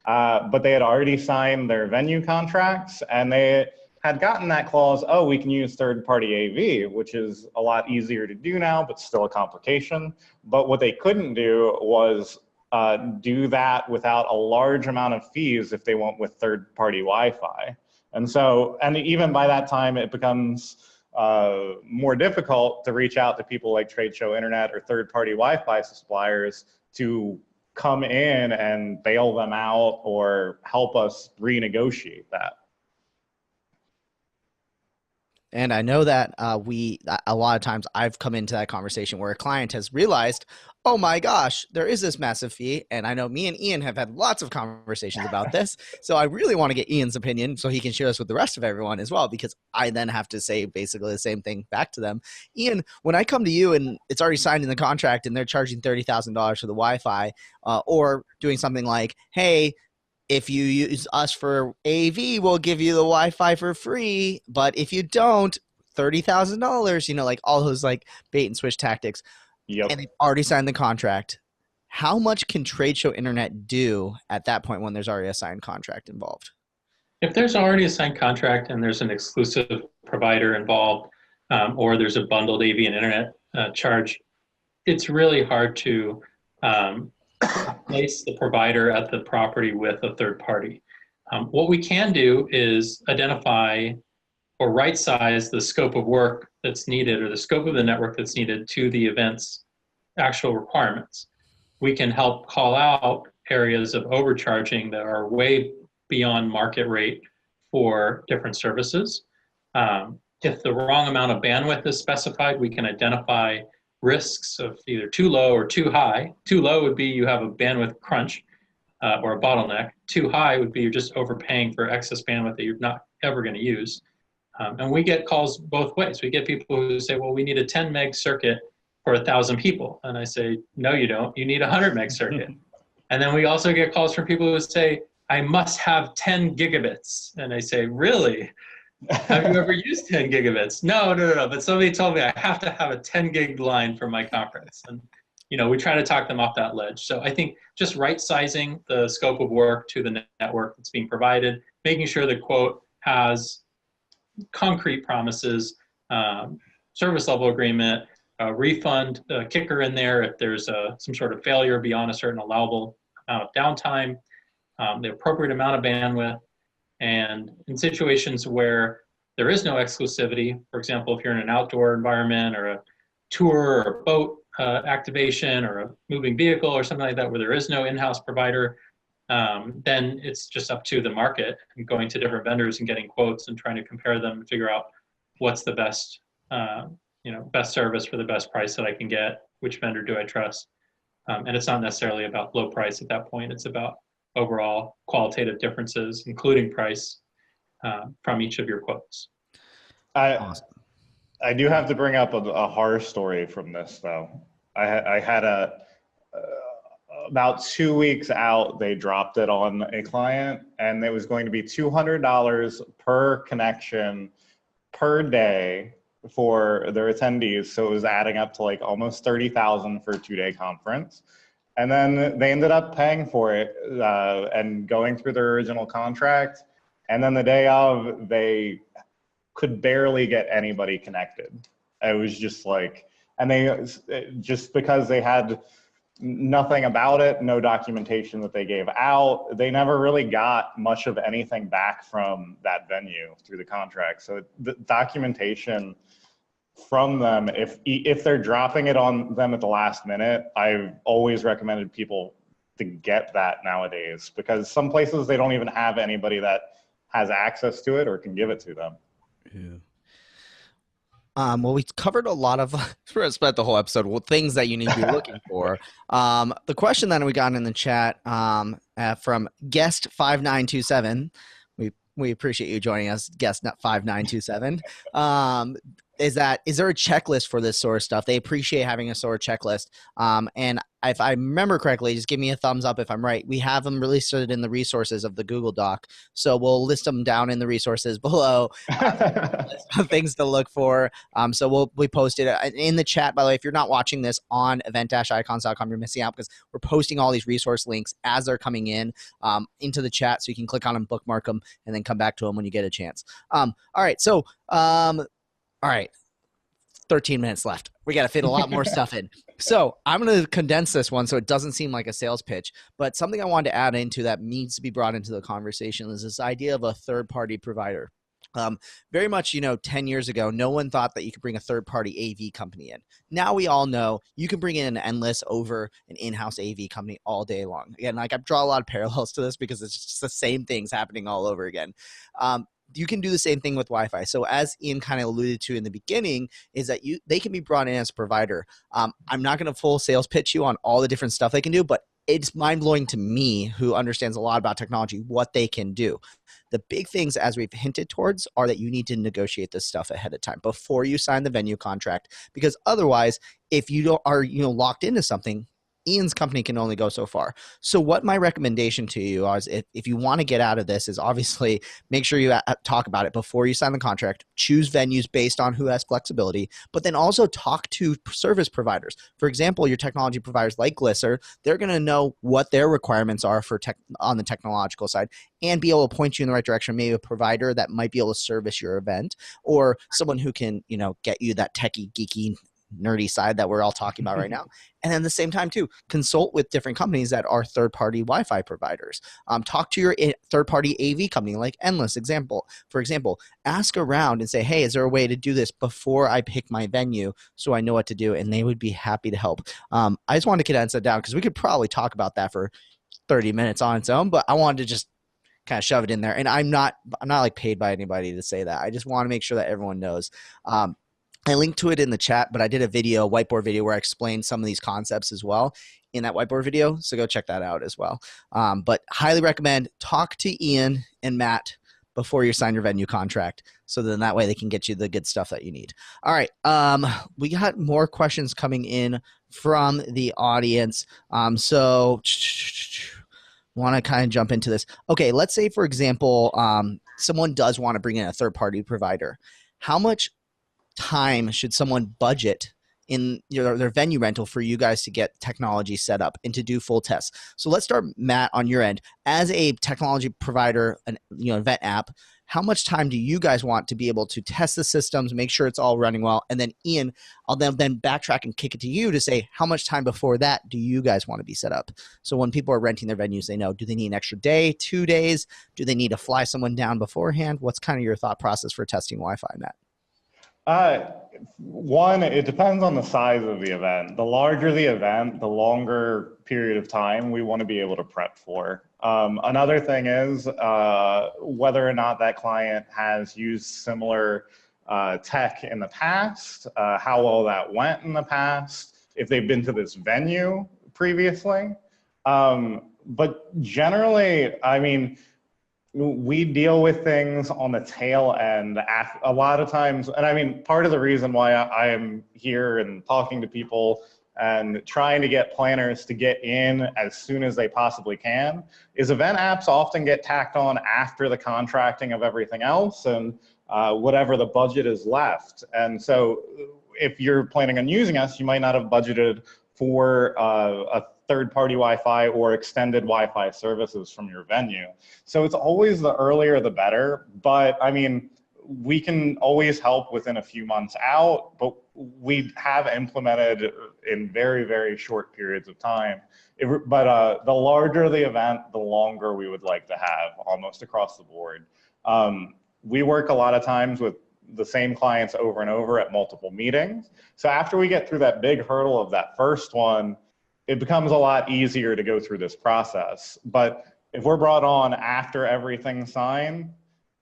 but they had already signed their venue contracts and they had gotten that clause, oh, we can use third-party AV, which is a lot easier to do now, but still a complication. But what they couldn't do was do that without a large amount of fees if they went with third-party Wi-Fi. And even by that time, it becomes more difficult to reach out to people like Trade Show Internet or third-party Wi-Fi suppliers to come in and bail them out or help us renegotiate that. And I know that a lot of times I've come into that conversation where a client has realized, oh my gosh, there is this massive fee. And I know me and Ian have had lots of conversations about this. So I really want to get Ian's opinion so he can share this with the rest of everyone as well, because I then have to say basically the same thing back to them. Ian, when I come to you and it's already signed in the contract and they're charging $30,000 for the Wi-Fi, or doing something like, hey, if you use us for AV, we'll give you the Wi-Fi for free. But if you don't, $30,000, like all those like bait and switch tactics. Yep. And they've already signed the contract. How much can Trade Show Internet do at that point when there's already a signed contract involved? If there's already a signed contract and there's an exclusive provider involved, or there's a bundled AV and internet charge, it's really hard to place the provider at the property with a third party. What we can do is identify or right size the scope of work that's needed or the scope of the network that's needed to the event's actual requirements. We can help call out areas of overcharging that are way beyond market rate for different services. If the wrong amount of bandwidth is specified, we can identify risks of either too low or too high. Too low would be you have a bandwidth crunch or a bottleneck. Too high would be you're just overpaying for excess bandwidth that you're not ever going to use. And we get calls both ways. We get people who say, well, we need a 10 meg circuit for 1,000 people. And I say, no, you don't. You need a 100 meg circuit. And then we also get calls from people who say, I must have 10 gigabits. And I say, really? Have you ever used 10 gigabits? No. But somebody told me I have to have a 10 gig line for my conference. And, we try to talk them off that ledge. So I think just right sizing the scope of work to the network that's being provided, making sure the quote has concrete promises, service level agreement, refund kicker in there if there's some sort of failure beyond a certain allowable amount of downtime, the appropriate amount of bandwidth. And in situations where there is no exclusivity, for example, if you're in an outdoor environment or a tour or a boat, activation or a moving vehicle or something like that where there is no in-house provider, then it's just up to the market and going to different vendors and getting quotes and trying to compare them and figure out what's the best, best service for the best price that I can get, which vendor do I trust. And it's not necessarily about low price at that point. It's about overall qualitative differences, including price, from each of your quotes. Awesome. I do have to bring up a horror story from this, though. I had about 2 weeks out, they dropped it on a client, and it was going to be $200 per connection per day for their attendees. So it was adding up to like almost 30,000 for a 2-day conference. And then they ended up paying for it and going through their original contract. And then the day of, they could barely get anybody connected. It was just like, and they, just because they had nothing about it, no documentation that they gave out, they never really got much of anything back from that venue through the contract. So the documentation from them, if they're dropping it on them at the last minute, I've always recommended people to get that nowadays, because some places they don't even have anybody that has access to it or can give it to them. Yeah. Well, we covered a lot of, spent the whole episode with things that you need to be looking for. The question that we got in the chat from guest 5927, we appreciate you joining us, guest 5927. Is there a checklist for this sort of stuff? They appreciate having a sort of checklist. And if I remember correctly, just give me a thumbs up if I'm right. We have them listed in the resources of the Google Doc. So we'll list them down in the resources below, things to look for. So we posted it in the chat. By the way, if you're not watching this on event-icons.com, you're missing out, because we're posting all these resource links as they're coming in into the chat. So you can click on them, bookmark them, and then come back to them when you get a chance. All right. So, all right. 13 minutes left. We got to fit a lot more stuff in. So I'm going to condense this one so it doesn't seem like a sales pitch, but something I wanted to add into that needs to be brought into the conversation is this idea of a third-party provider. Very much, 10 years ago, no one thought that you could bring a third-party AV company in. Now we all know you can bring in an Endless over an in-house AV company all day long. Again, like I draw a lot of parallels to this because it's just the same things happening all over again. You can do the same thing with Wi-Fi. So as Ian kind of alluded to in the beginning, is that they can be brought in as a provider. I'm not going to full sales pitch you on all the different stuff they can do, but it's mind-blowing to me, who understands a lot about technology, what they can do. The big things, as we've hinted towards, are that you need to negotiate this stuff ahead of time before you sign the venue contract, because otherwise, if you are locked into something, Ian's company can only go so far. So what my recommendation to you is, if you want to get out of this, is obviously make sure you talk about it before you sign the contract. Choose venues based on who has flexibility, but then also talk to service providers. For example, your technology providers like Glisser, they're going to know what their requirements are for on the technological side and be able to point you in the right direction. Maybe a provider that might be able to service your event, or someone who can, get you that techie, geeky, nerdy side that we're all talking about right now. And then at the same time too, consult with different companies that are third-party Wi-Fi providers. Talk to your third-party AV company like Endless for example, ask around and say, hey, is there a way to do this before I pick my venue so I know what to do? And they would be happy to help. I just wanted to condense that down because we could probably talk about that for 30 minutes on its own, but I wanted to just kind of shove it in there. And I'm not like paid by anybody to say that. I just want to make sure that everyone knows. I linked to it in the chat, but I did a whiteboard video, where I explained some of these concepts as well in that whiteboard video. So go check that out as well. But highly recommend talk to Ian and Matt before you sign your venue contract. So then that way they can get you the good stuff that you need. All right. We got more questions coming in from the audience. So want to kind of jump into this. Okay. Let's say, for example, someone does want to bring in a third-party provider. How much time should someone budget in their venue rental for you guys to get technology set up and to do full tests? So let's start, Matt, on your end. As a technology provider, an event app, how much time do you guys want to be able to test the systems, make sure it's all running well? And then Ian, I'll then backtrack and kick it to you to say, how much time before that do you guys want to be set up? So when people are renting their venues, they know, do they need an extra day, 2 days? Do they need to fly someone down beforehand? What's kind of your thought process for testing Wi-Fi, Matt? Uh, One, it depends on the size of the event. The larger the event, the longer period of time we want to be able to prep for. Another thing is whether or not that client has used similar tech in the past, how well that went in the past, if they've been to this venue previously. But generally, I mean, we deal with things on the tail end a lot of times. And I mean, part of the reason why I am here and talking to people and trying to get planners to get in as soon as they possibly can is event apps often get tacked on after the contracting of everything else and whatever the budget is left. And so if you're planning on using us, you might not have budgeted for a third-party Wi-Fi or extended Wi-Fi services from your venue. So it's always the earlier the better, but I mean, we can always help within a few months out, but we have implemented in very, very short periods of time. But the larger the event, the longer we would like to have, almost across the board. We work a lot of times with the same clients over and over at multiple meetings. So after we get through that big hurdle of that first one, it becomes a lot easier to go through this process. But if we're brought on after everything's signed,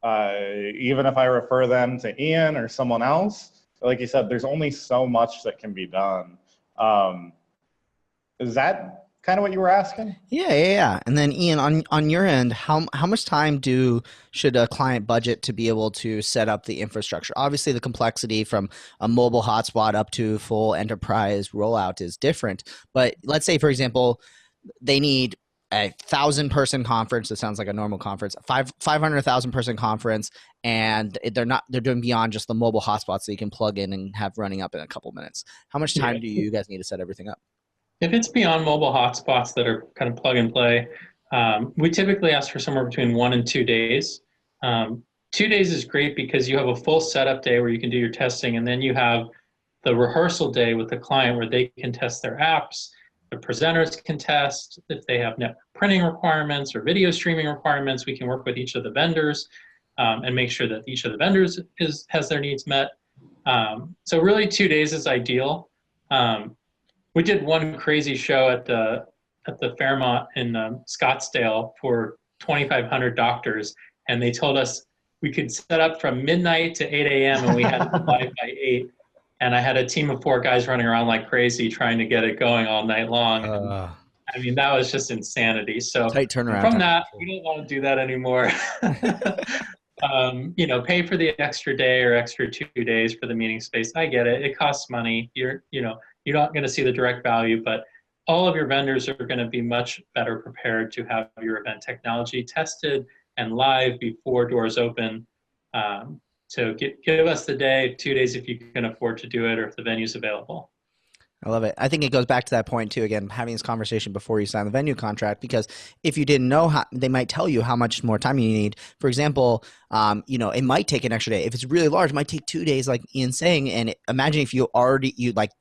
even if I refer them to Ian or someone else, like you said, there's only so much that can be done. Is that kind of what you were asking? Yeah. And then Ian, on your end, how much time should a client budget to be able to set up the infrastructure? Obviously, the complexity from a mobile hotspot up to full enterprise rollout is different. But let's say, for example, they need a 1,000-person conference. It sounds like a normal conference. 500,000 person conference, and they're doing beyond just the mobile hotspot, so you can plug in and have running up in a couple minutes. How much time do you guys need to set everything up? If it's beyond mobile hotspots that are kind of plug and play, we typically ask for somewhere between 1 and 2 days. 2 days is great because you have a full setup day where you can do your testing, and then you have the rehearsal day with the client where they can test their apps, the presenters can test. If they have net printing requirements or video streaming requirements, we can work with each of the vendors and make sure that each of the vendors has their needs met. So really 2 days is ideal. We did one crazy show at the Fairmont in Scottsdale for 2,500 doctors, and they told us we could set up from midnight to 8 a.m. and we had it live by 8. And I had a team of 4 guys running around like crazy trying to get it going all night long. I mean, that was just insanity. So Tight turnaround from time. that, we don't want to do that anymore. Pay for the extra day or extra 2 days for the meeting space. I get it. It costs money. You're not going to see the direct value, but all of your vendors are going to be much better prepared to have your event technology tested and live before doors open. So give us the day, 2 days if you can afford to do it or if the venue's available. I love it. I think it goes back to that point too. Again, having this conversation before you sign the venue contract, because if you didn't know how, they might tell you how much more time you need. For example, it might take an extra day. If it's really large, it might take 2 days, like Ian's saying. And imagine if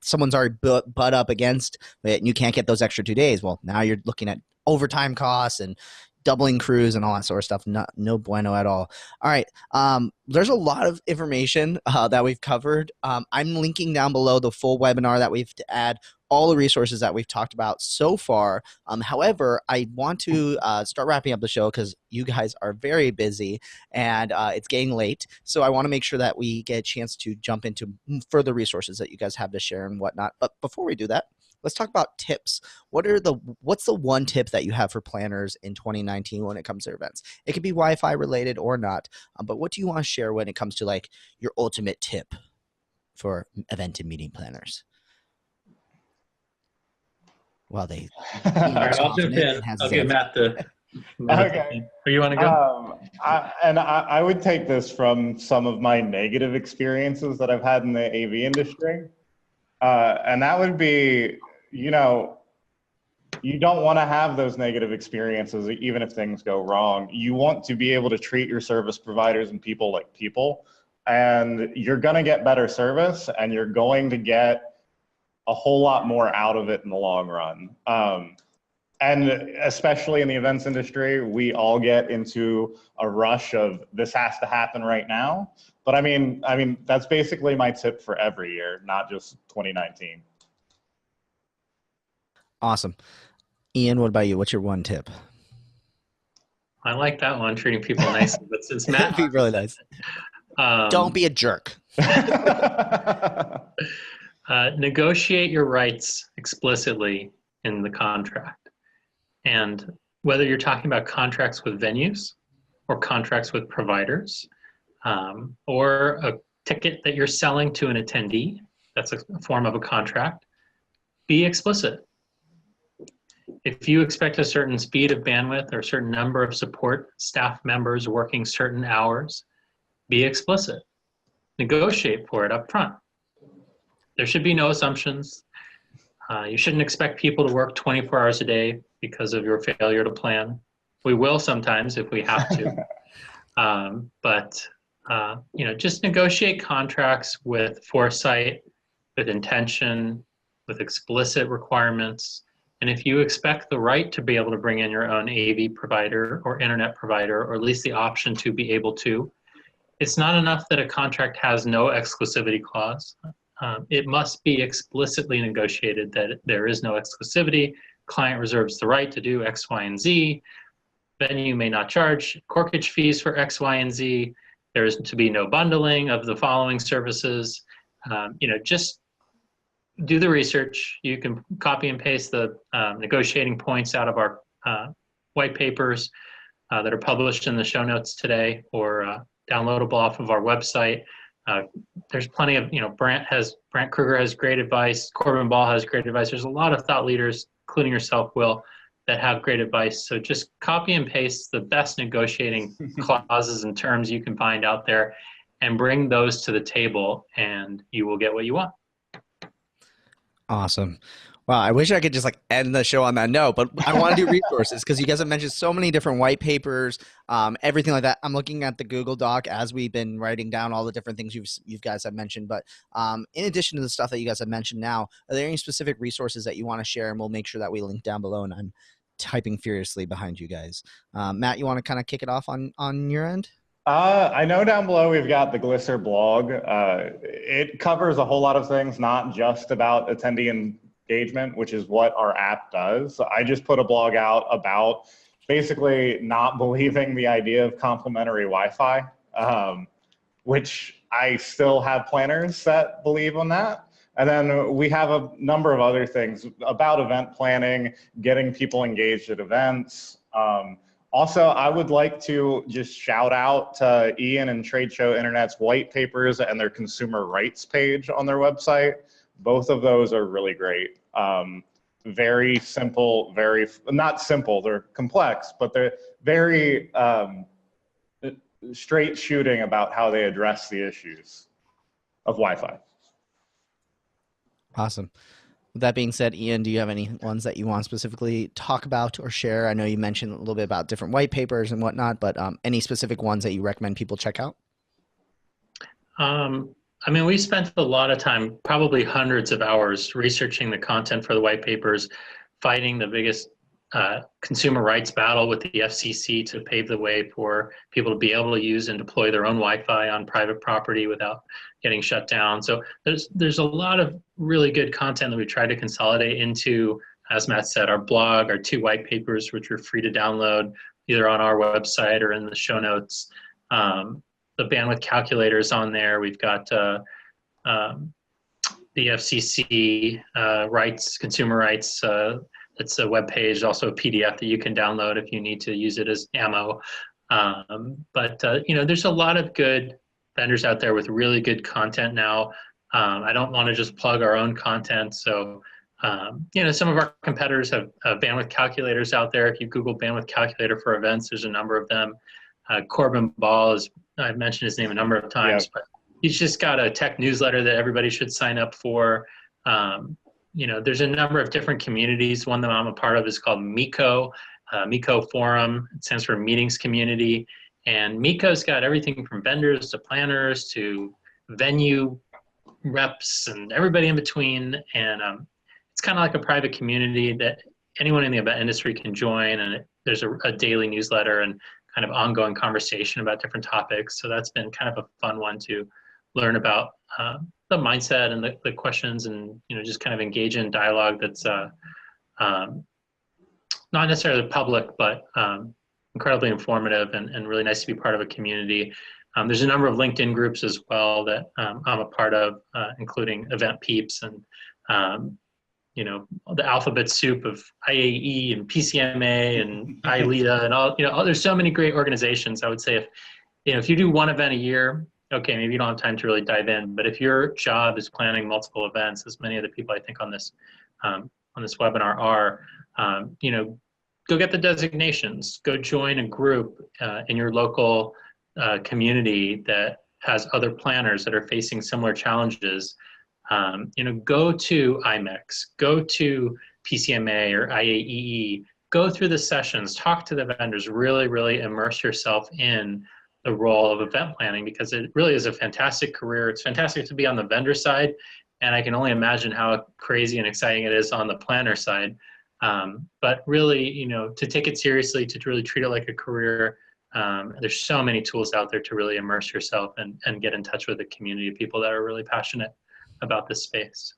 someone's already butt up against it, and you can't get those extra 2 days. Well, now you're looking at overtime costs and doubling crews and all that sort of stuff. No bueno at all. All right. There's a lot of information that we've covered. I'm linking down below the full webinar that we've to add all the resources that we've talked about so far. However, I want to start wrapping up the show because you guys are very busy and it's getting late. So I want to make sure that we get a chance to jump into further resources that you guys have to share and whatnot. But before we do that, let's talk about tips. What's the one tip that you have for planners in 2019 when it comes to events? It could be Wi-Fi related or not, but what do you want to share when it comes to like your ultimate tip for event and meeting planners? Well, all right, I'll jump in. I'll give Matt the. Okay. You want to go? I would take this from some of my negative experiences that I've had in the AV industry, and that would be, you don't want to have those negative experiences even if things go wrong. You want to be able to treat your service providers and people like people, and you're going to get better service and you're going to get a whole lot more out of it in the long run. And especially in the events industry, we all get into a rush of this has to happen right now. But I mean, that's basically my tip for every year, not just 2019. Awesome. Ian, what about you? What's your one tip? I like that one, treating people nicely. But since Matt, Be really nice. Don't be a jerk. negotiate your rights explicitly in the contract. And whether you're talking about contracts with venues or contracts with providers, or a ticket that you're selling to an attendee, that's a form of a contract, be explicit. If you expect a certain speed of bandwidth or a certain number of support staff members working certain hours, be explicit. Negotiate for it up front. There should be no assumptions. You shouldn't expect people to work 24 hours a day because of your failure to plan. We will sometimes if we have to. But just negotiate contracts with foresight, with intention, with explicit requirements. And if you expect the right to be able to bring in your own AV provider or internet provider, or at least the option to be able to, it's not enough that a contract has no exclusivity clause. It must be explicitly negotiated that there is no exclusivity. Client reserves the right to do X, Y, and Z. Venue may not charge corkage fees for X, Y, and Z. There is to be no bundling of the following services. Just do the research. You can copy and paste the negotiating points out of our white papers that are published in the show notes today, or downloadable off of our website. There's plenty of, Brant Kruger has great advice. Corbin Ball has great advice. There's a lot of thought leaders, including yourself, Will, that have great advice. So just copy and paste the best negotiating clauses and terms you can find out there and bring those to the table, and you will get what you want. Awesome. Wow, I wish I could just end the show on that note, but I want to do resources because you guys have mentioned so many different white papers, everything like that. I'm looking at the Google Doc as we've been writing down all the different things you guys have mentioned. But in addition to the stuff that you guys have mentioned now, are there any specific resources that you want to share? And we'll make sure that we link down below. And I'm typing furiously behind you guys. Matt, you want to kind of kick it off on your end? I know down below we've got the Glisser blog. It covers a whole lot of things, not just about attendee engagement, which is what our app does. I just put a blog out about basically not believing the idea of complimentary Wi-Fi, which I still have planners that believe on that. And then we have a number of other things about event planning, getting people engaged at events. Also, I would like to just shout out to Ian and Trade Show Internet's white papers and their consumer rights page on their website. Both of those are really great. Very simple, not simple, they're complex, but they're very straight shooting about how they address the issues of Wi-Fi. Awesome. With that being said, Ian, do you have any ones that you want to specifically talk about or share? I know you mentioned a little bit about different white papers and whatnot, but any specific ones that you recommend people check out? We spent a lot of time, probably hundreds of hours, researching the content for the white papers, fighting the biggest consumer rights battle with the FCC to pave the way for people to be able to use and deploy their own Wi-Fi on private property without getting shut down. So there's a lot of really good content that we tried to consolidate into, as Matt said, our blog, our 2 white papers, which are free to download either on our website or in the show notes. The bandwidth calculators on there. We've got the FCC rights, consumer rights. It's a web page, also a PDF that you can download if you need to use it as ammo. There's a lot of good vendors out there with really good content now. I don't want to just plug our own content. So, some of our competitors have bandwidth calculators out there. If you Google bandwidth calculator for events, there's a number of them. Corbin Ball, I've mentioned his name a number of times, but he's just got a tech newsletter that everybody should sign up for. There's a number of different communities. One that I'm a part of is called MECO, MECO Forum. It stands for Meetings Community. And MECO's got everything from vendors to planners to venue reps and everybody in between. And it's kind of like a private community that anyone in the event industry can join, and there's a daily newsletter and kind of ongoing conversation about different topics. So that's been kind of a fun one to learn about the mindset and the questions, and just kind of engage in dialogue that's not necessarily public, but incredibly informative and really nice to be part of a community. There's a number of LinkedIn groups as well that I'm a part of, including Event Peeps and the alphabet soup of IAE and PCMA and ILETA and all. There's so many great organizations. I would say if you do one event a year, okay, maybe you don't have time to really dive in. But if your job is planning multiple events, as many of the people I think on this webinar are, go get the designations. Go join a group in your local community that has other planners that are facing similar challenges. Go to IMEX, go to PCMA or IAEE, go through the sessions, talk to the vendors, really, really immerse yourself in the role of event planning, because it really is a fantastic career. It's fantastic to be on the vendor side, and I can only imagine how crazy and exciting it is on the planner side. But really, to take it seriously, to really treat it like a career, there's so many tools out there to really immerse yourself and get in touch with a community of people that are really passionate about this space.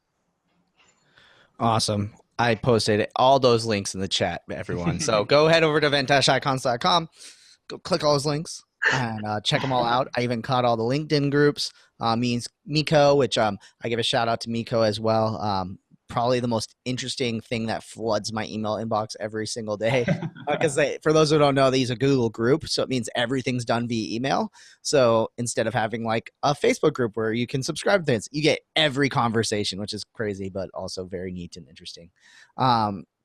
Awesome. I posted all those links in the chat, everyone. So go head over to event-icons.com, go click all those links and check them all out. I even caught all the LinkedIn groups. Means Miko, which I give a shout out to Miko as well. Probably the most interesting thing that floods my email inbox every single day. Because for those who don't know, these are a Google group, so it means everything's done via email. So instead of having like a Facebook group where you can subscribe to things, you get every conversation, which is crazy, but also very neat and interesting.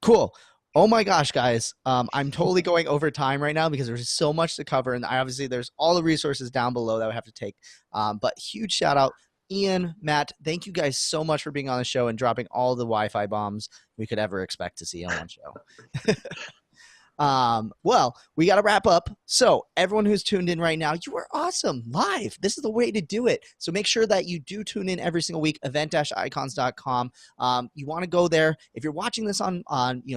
Cool. Oh my gosh, guys. I'm totally going over time right now because there's so much to cover. And obviously there's all the resources down below that I have to take. But huge shout out. Ian, Matt, thank you guys so much for being on the show and dropping all the Wi-Fi bombs we could ever expect to see on one show. Well, we got to wrap up. So everyone who's tuned in right now, you are awesome live. This is the way to do it. So make sure that you do tune in every single week, event-icons.com. You want to go there. If you're watching this on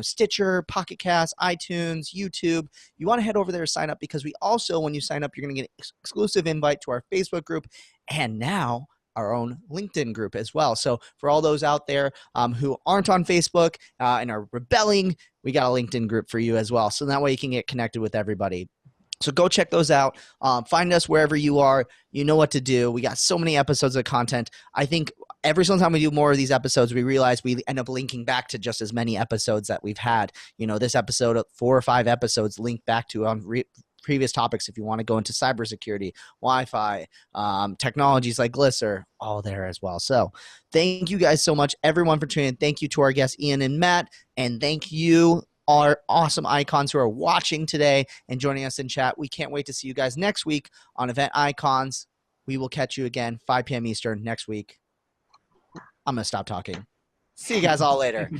Stitcher, Pocket Cast, iTunes, YouTube, you want to head over there to sign up, because we also, when you sign up, you're going to get an exclusive invite to our Facebook group, and now our own LinkedIn group as well. So for all those out there who aren't on Facebook and are rebelling, we got a LinkedIn group for you as well. So that way you can get connected with everybody. So go check those out. Find us wherever you are. You know what to do. We got so many episodes of content. I think every single time we do more of these episodes, we realize we end up linking back to just as many episodes that we've had. This episode, 4 or 5 episodes linked back to previous topics. If you want to go into cybersecurity, Wi-Fi, technologies like Glisser, all there as well. So thank you guys so much, everyone, for tuning in. Thank you to our guests, Ian and Matt, and thank you, our awesome icons who are watching today and joining us in chat. We can't wait to see you guys next week on Event Icons. We will catch you again, 5 p.m. Eastern next week. I'm going to stop talking. See you guys all later.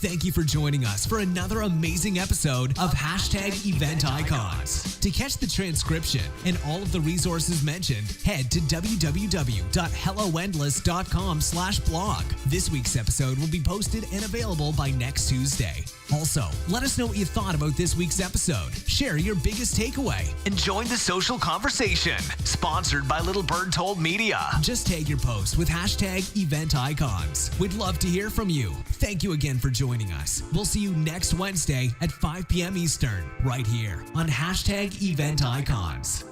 Thank you for joining us for another amazing episode of #EventIcons. To catch the transcription and all of the resources mentioned, head to www.helloendless.com/blog. This week's episode will be posted and available by next Tuesday. Also, let us know what you thought about this week's episode. Share your biggest takeaway And join the social conversation. Sponsored by Little Bird Told Media. Just tag your post with #EventIcons. We'd love to hear from you. Thank you again for joining us. We'll see you next Wednesday at 5 p.m. Eastern, right here on #EventIcons.